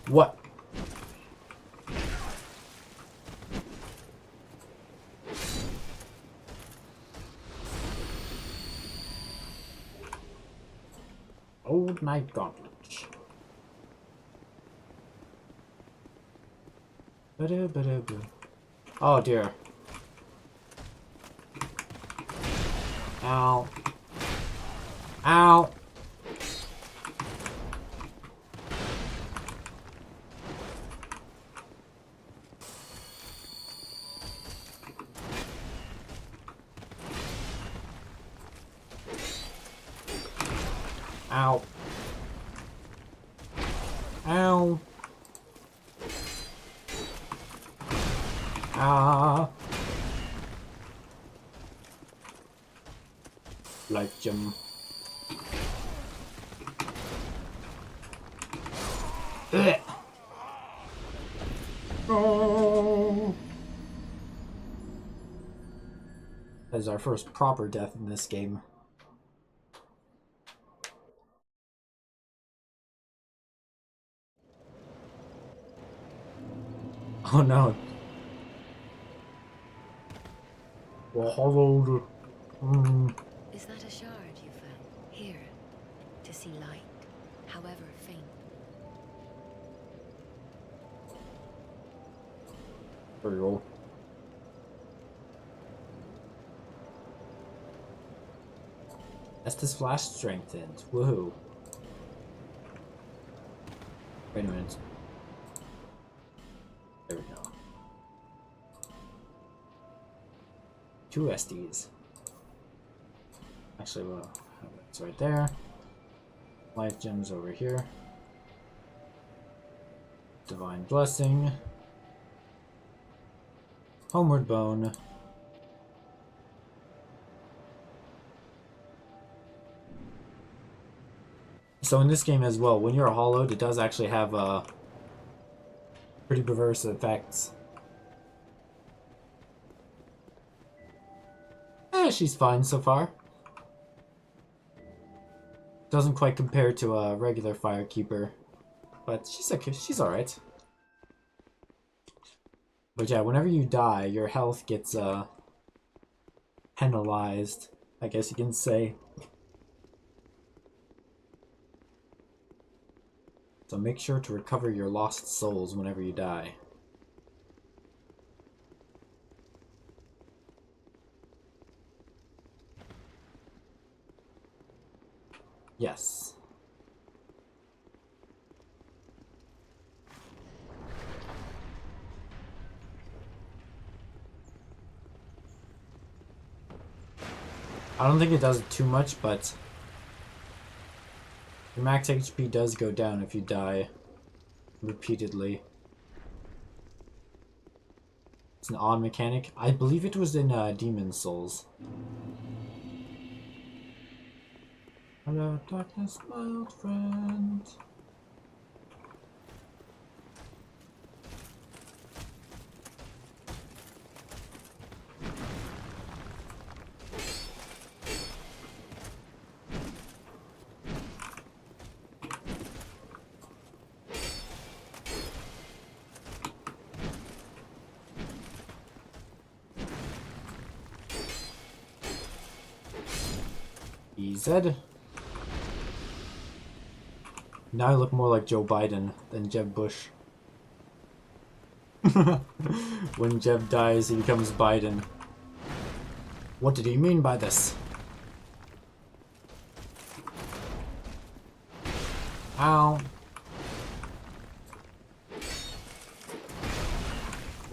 What? Old Knight Gauntlet. Ba-da-ba-da-ba. Oh dear. Ow. Ow. Ow. Ow. Ah. Life gem. Ugh. Oh. That is our first proper death in this game. Oh no. Hollowed. Is that a shard you found? Here, to see light, however faint. There you go. Estes flash strengthened. Woohoo. Wait a minute. There we go. 2 SDs. Actually, well, it's right there. Life gems over here. Divine Blessing. Homeward Bone. So in this game as well, when you're hollowed, it does actually have pretty perverse effects. She's fine so far. Doesn't quite compare to a regular Firekeeper, but she's okay. She's alright. But yeah, whenever you die, your health gets penalized, I guess you can say. So make sure to recover your lost souls whenever you die. Yes. I don't think it does too much, but your max HP does go down if you die repeatedly. It's an odd mechanic. I believe it was in Demon Souls. Hello, darkness, my old friend. EZ. Now I look more like Joe Biden than Jeb Bush. When Jeb dies, he becomes Biden. What did he mean by this? Ow.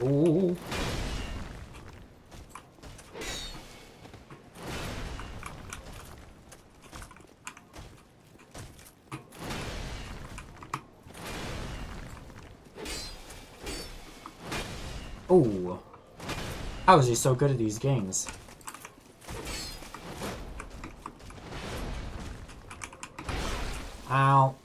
Ooh. Oh, how is he so good at these games? Ow.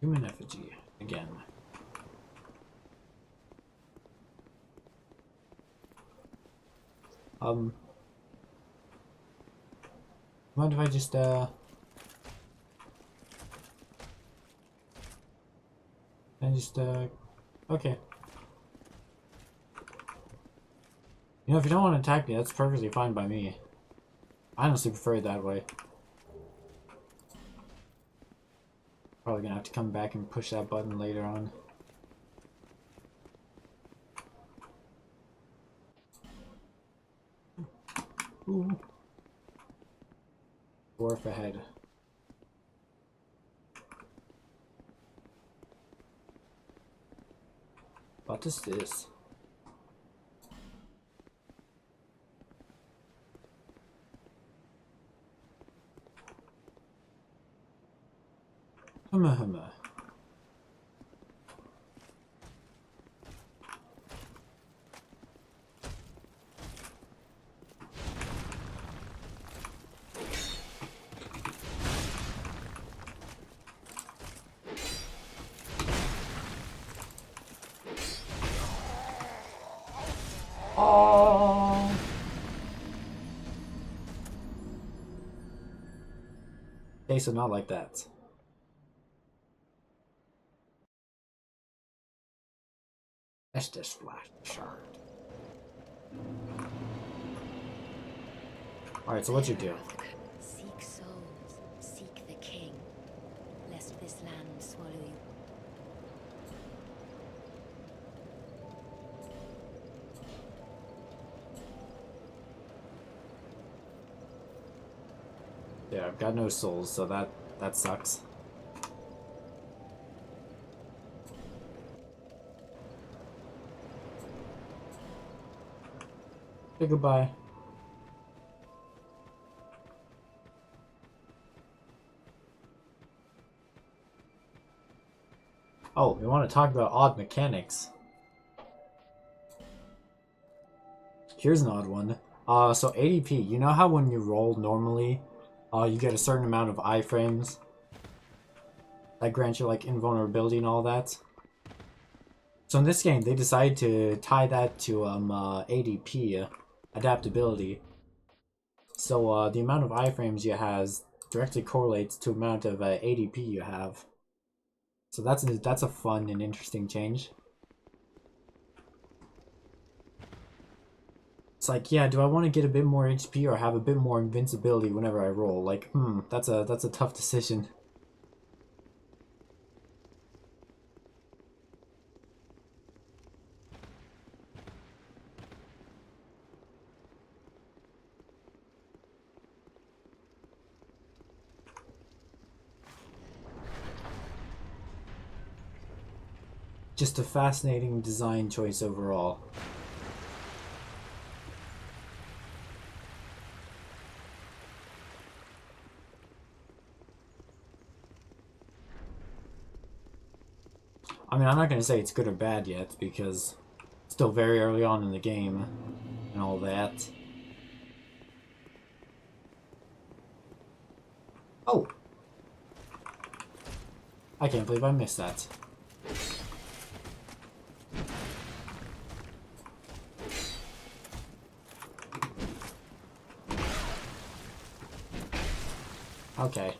Human effigy again. Mind if I just okay. You know, if you don't want to attack me, that's perfectly fine by me. I honestly prefer it that way. Probably gonna have to come back and push that button later on. Ooh. Dwarf ahead. What is this? Humma humma. Oh. Okay, so not like that. Estus flash shard. Alright, so what'd you do? Seek souls, seek the king, lest this land swallow you. Yeah, I've got no souls, so that sucks. Say goodbye. Oh, we want to talk about odd mechanics. Here's an odd one. So ADP, you know how when you roll normally, you get a certain amount of iframes that grant you like invulnerability and all that? So in this game, they decided to tie that to ADP, adaptability. So the amount of iframes you has directly correlates to the amount of ADP you have. So that's a fun and interesting change. It's like, yeah, do I want to get a bit more HP or have a bit more invincibility whenever I roll? Like, that's a tough decision. Just a fascinating design choice overall. I mean, I'm not going to say it's good or bad yet, because it's still very early on in the game, and all that. Oh! I can't believe I missed that. Okay.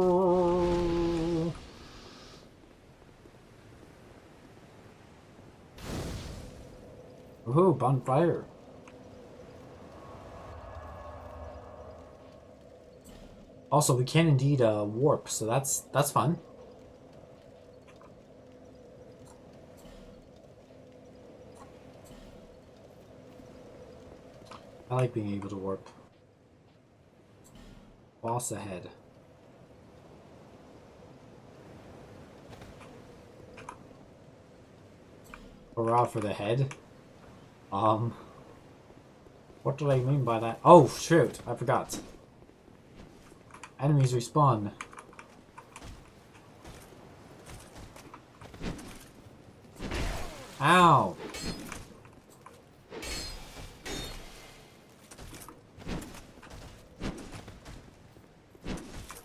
Oh. Ooh, bonfire. Also, we can indeed warp, so that's fun. I like being able to warp. Boss ahead. Hurrah for the head. What do I mean by that? Oh, shoot, I forgot. Enemies respawn. Ow!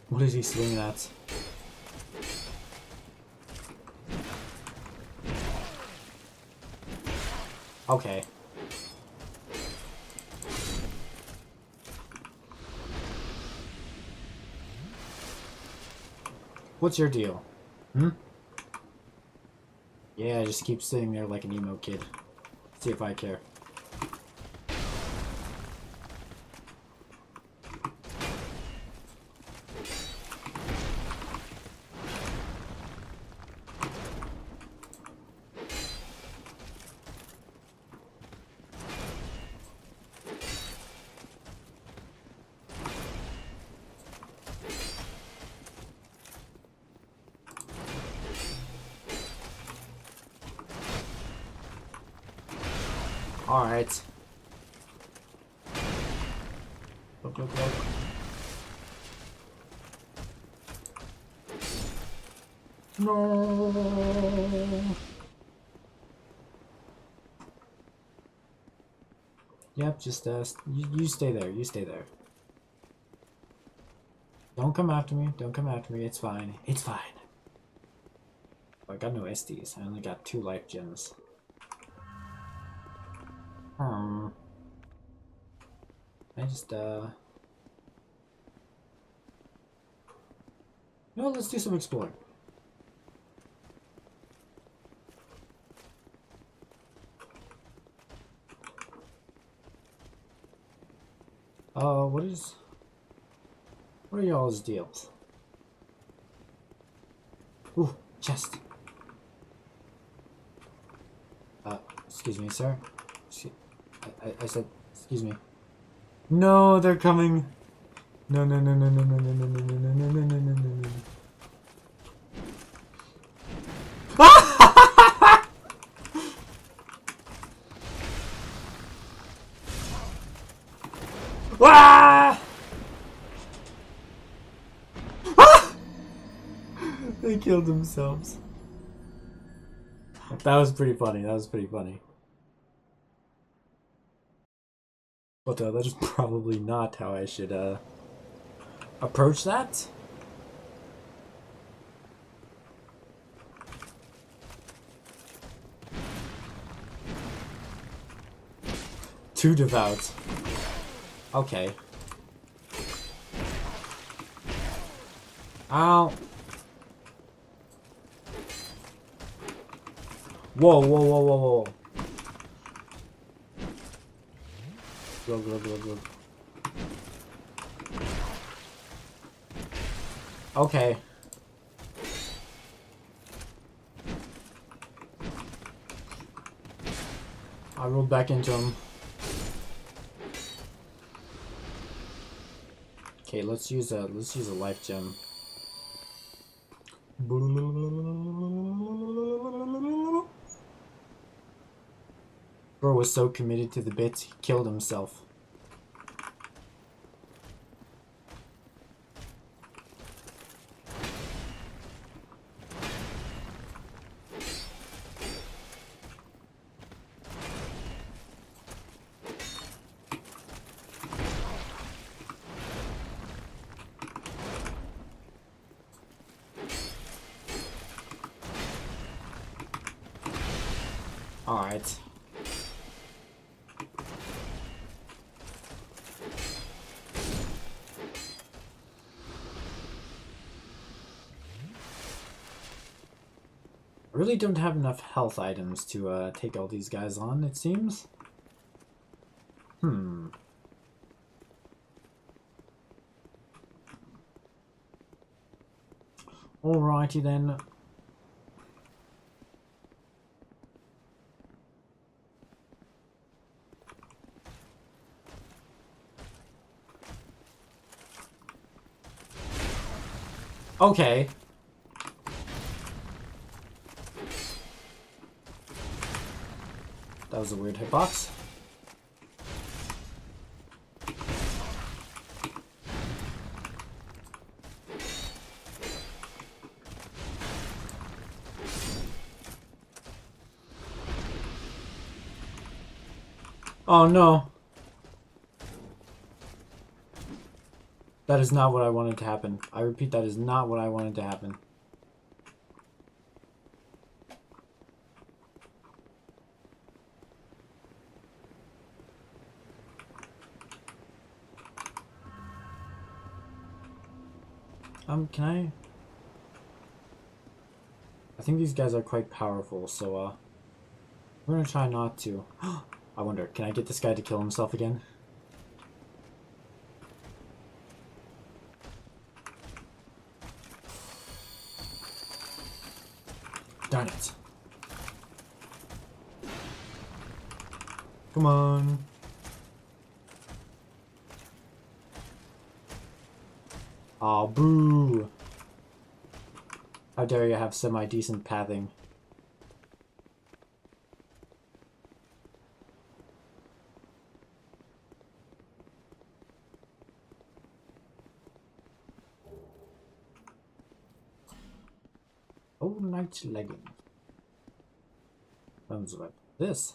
What is he swinging at? Okay. What's your deal? Hmm? Yeah, just keep sitting there like an emo kid. See if I care. Alright. Look, look, look. No. Yep, just you stay there. You stay there. Don't come after me. Don't come after me. It's fine. It's fine. I got no SDs. I only got 2 life gems. I just no, let's do some exploring. What are y'all's deals? Ooh, chest. Excuse me, sir. I said, excuse me. No, they're coming. No, no, no, no, no, no, no, no, no, no, no, no, no, no, no, no. Ah! Ah! They killed themselves. That was pretty funny. That was pretty funny. But that is probably not how I should approach that. Too devout. Okay. Ow. Whoa, whoa, whoa, whoa, whoa. Go, go, go, go. Okay. I rolled back into him. Okay, let's use a life gem. Bro was so committed to the bits, he killed himself. Alright. I really don't have enough health items to take all these guys on, it seems. Alrighty then. Okay. That was a weird hitbox. Oh no. That is not what I wanted to happen. I repeat, that is not what I wanted to happen. Can I think these guys are quite powerful, so, we're gonna try not to. I wonder, can I get this guy to kill himself again? Darn it. Come on. Aw, boo. How dare you have semi-decent pathing. Oh, night legging. Sounds like this.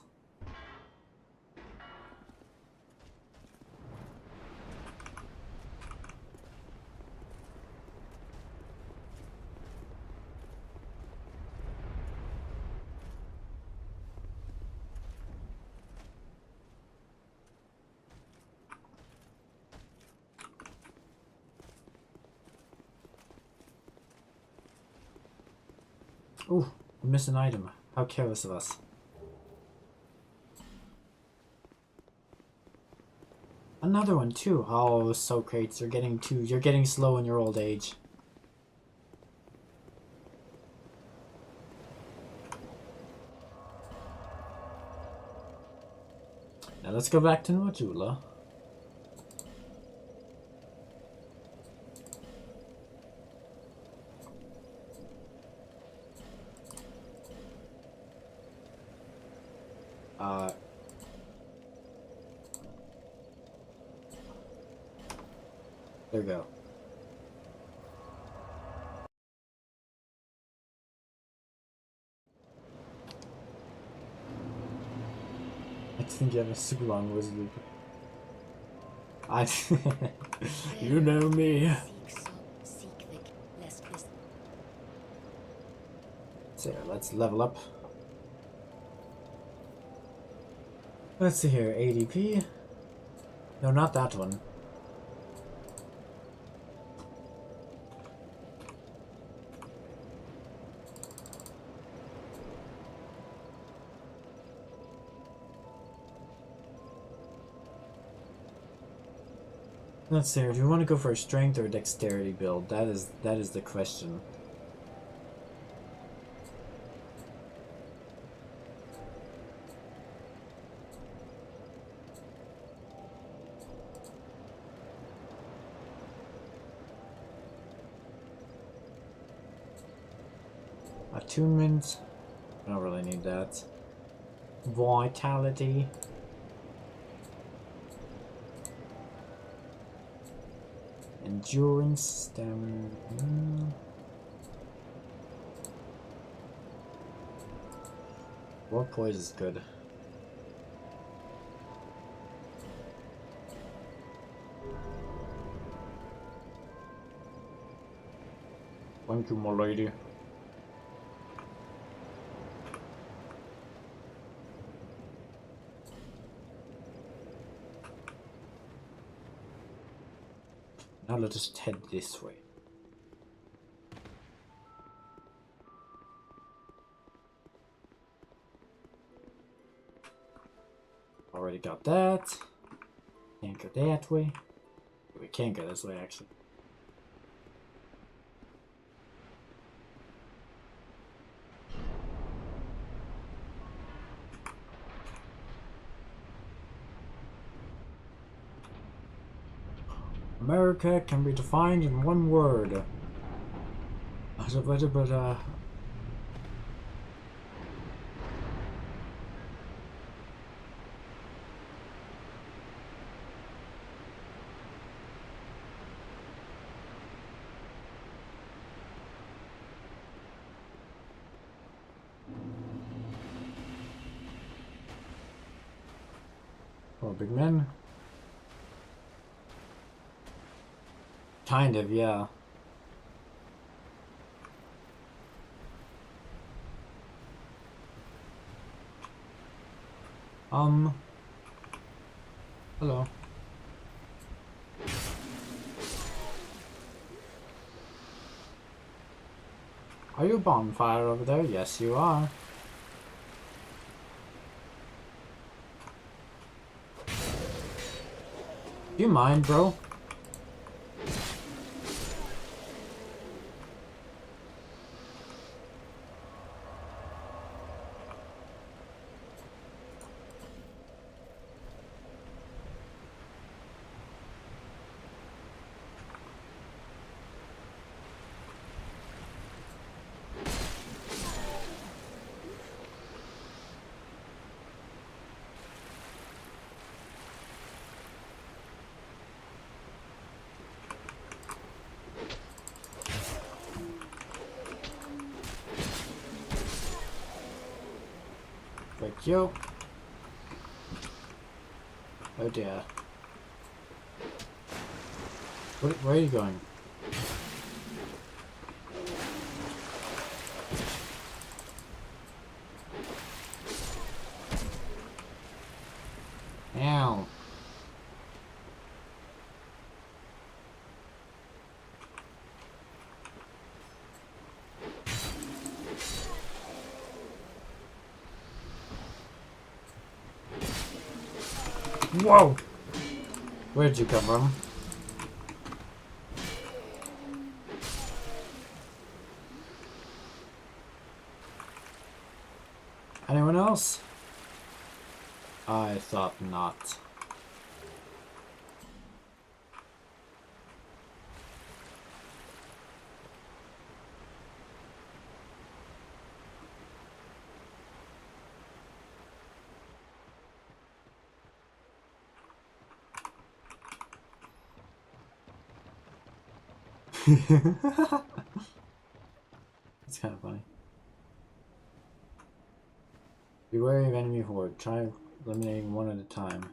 Ooh, we missed an item. How careless of us. Another one too. Oh, Socrates, you're getting slow in your old age. Now let's go back to Majula. There we go. I think you have a super long wizard loop. You know me. So let's level up. Let's see here, ADP. No, not that one. Let's see, do you want to go for a strength or a dexterity build? That is the question. Attunement. I don't really need that. Vitality. Endurance, stamina. What poise is good? Thank you, my lady. Now let us head this way. Already got that. Can't go that way. We can't go this way, actually. America can be defined in one word. Oh, big men? Kind of, yeah. Hello. Are you a bonfire over there? Yes, you are. Do you mind, bro? Thank you. Oh dear. Where are you going? Ow. Whoa! Where'd you come from? Anyone else? I thought not. That's kind of funny. Be wary of enemy horde. Try eliminating one at a time.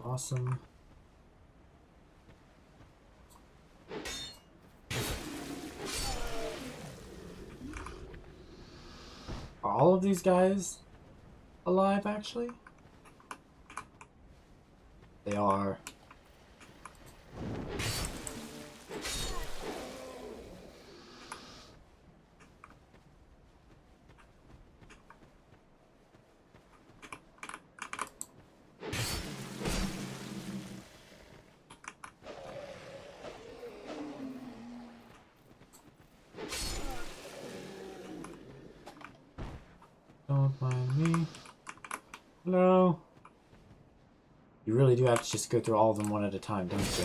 Awesome. Are all of these guys alive, actually? They are. Don't mind me. Hello. You really do have to just go through all of them one at a time, don't you?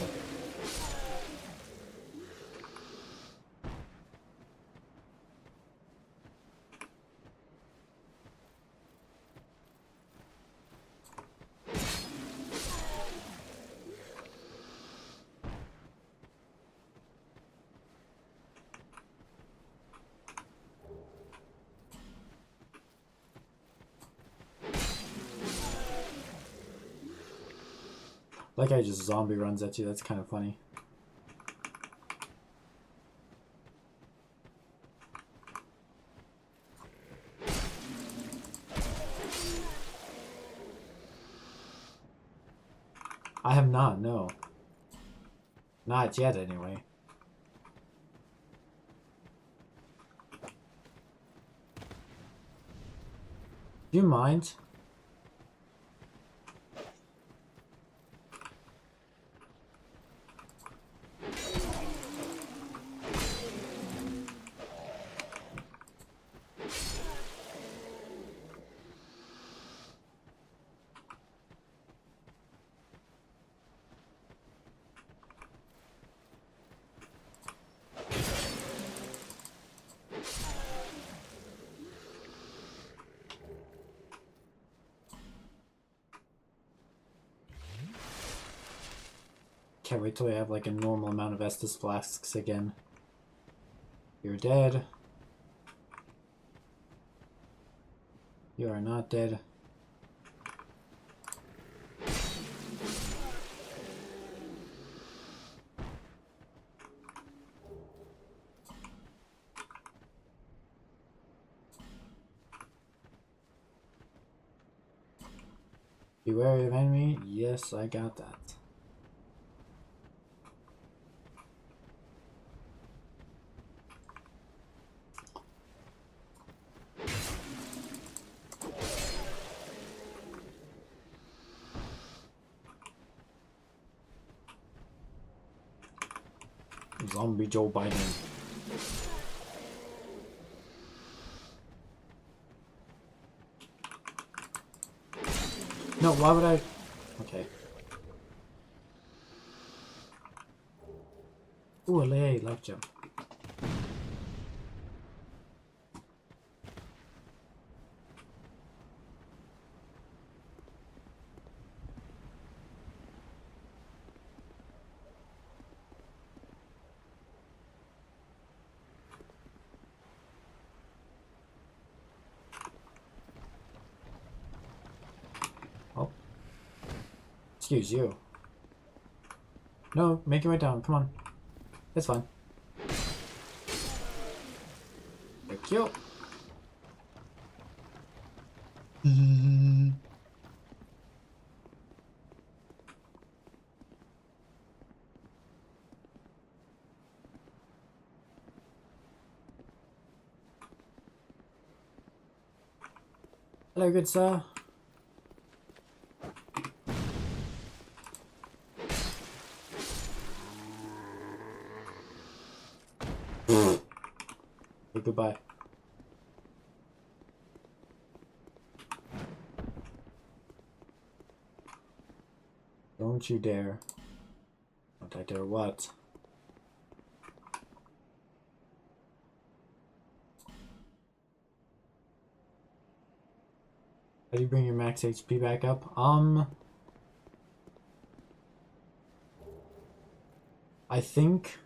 Like I just zombie runs at you, that's kind of funny. I have not, no. Not yet, anyway. Do you mind? Can't wait till I have like a normal amount of Estus flasks again. You're dead. You are not dead. Be wary of enemy? Yes, I got that. Zombie Joe Biden. No, why would I? Okay. Ooh, a life gem. Oh. Excuse you. No, make your way down. Come on. It's fine. Thank you. Hello, good sir. Hey, goodbye. Don't you dare. Don't I dare what? How do you bring your max HP back up? I think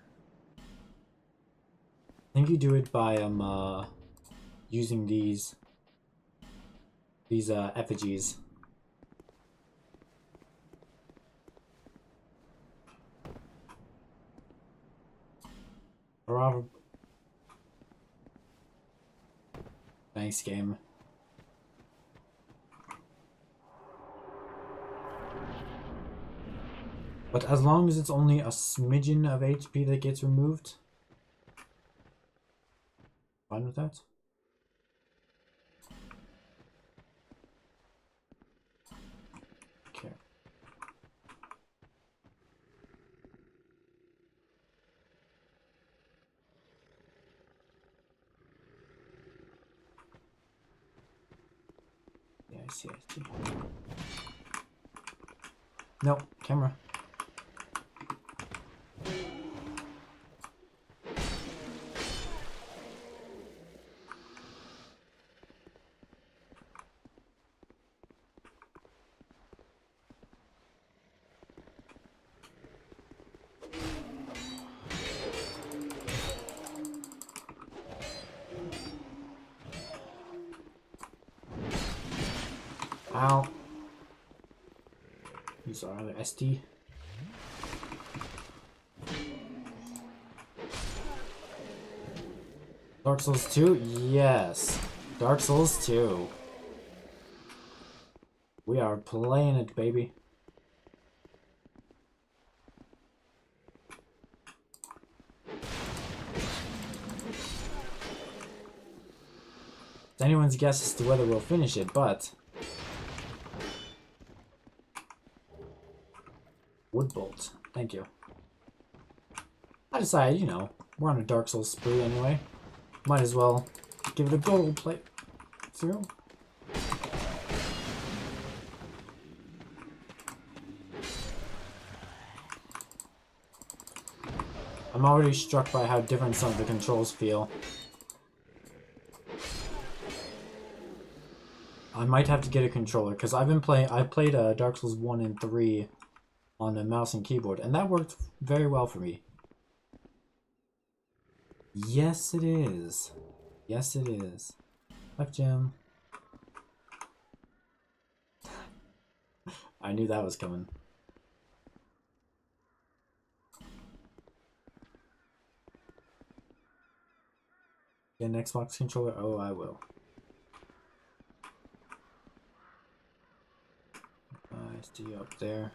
you do it by using these effigies. Bravo. Nice game. But as long as it's only a smidgen of HP that gets removed, fine with that. Okay. Yeah, I see. No, camera. Ow. These are the SD. Dark Souls 2? Yes. Dark Souls 2. We are playing it, baby. anyone's guess as to whether we'll finish it, but... Woodbolt. Thank you. I decided, you know, we're on a Dark Souls spree anyway. Might as well give it a gold play through. I'm already struck by how different some of the controls feel. I might have to get a controller, because I played Dark Souls 1 and 3 on a mouse and keyboard, and that worked very well for me. Yes, it is. Yes, it is. Left Jim. I knew that was coming. Get an Xbox controller? Oh, I will. I see you up there.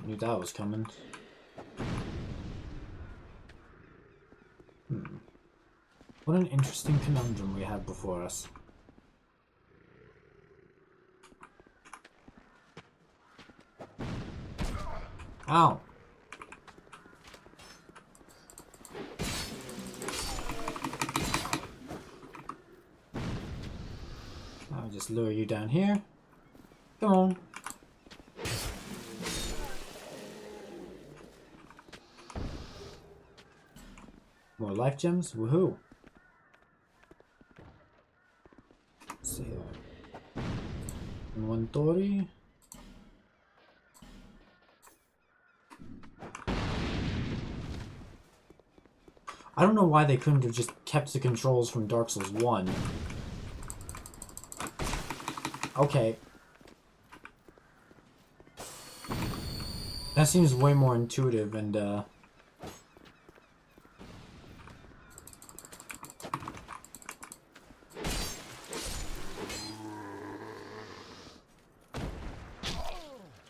Knew that was coming. What an interesting conundrum we have before us. Ow! I'll just lure you down here. Come on. More life gems? Woohoo! Let's see here. Inventory. I don't know why they couldn't have just kept the controls from Dark Souls 1. Okay. That seems way more intuitive and, but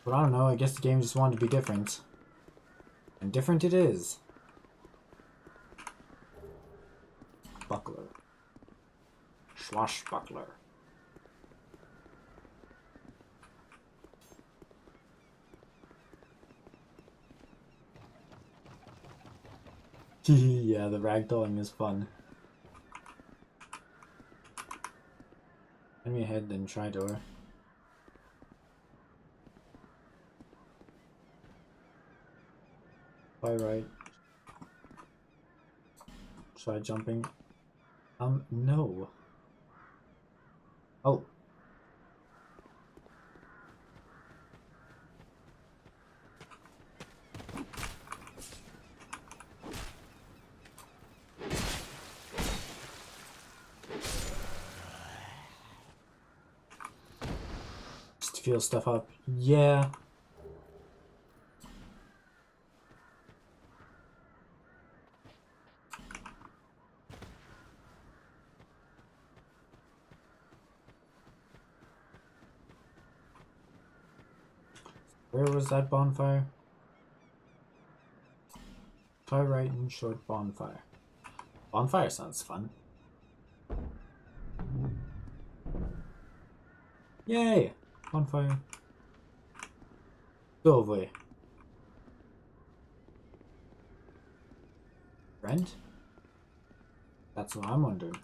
I don't know, I guess the game just wanted to be different. And different it is. Buckler. Swashbuckler. Yeah, the ragdolling is fun. Enemy ahead, then try door. Try right. Try jumping. No. Oh. Just to feel stuff up. Yeah. Where was that bonfire? Try right and short bonfire. Bonfire sounds fun. Yay! Bonfire. Go away. Friend? That's what I'm wondering.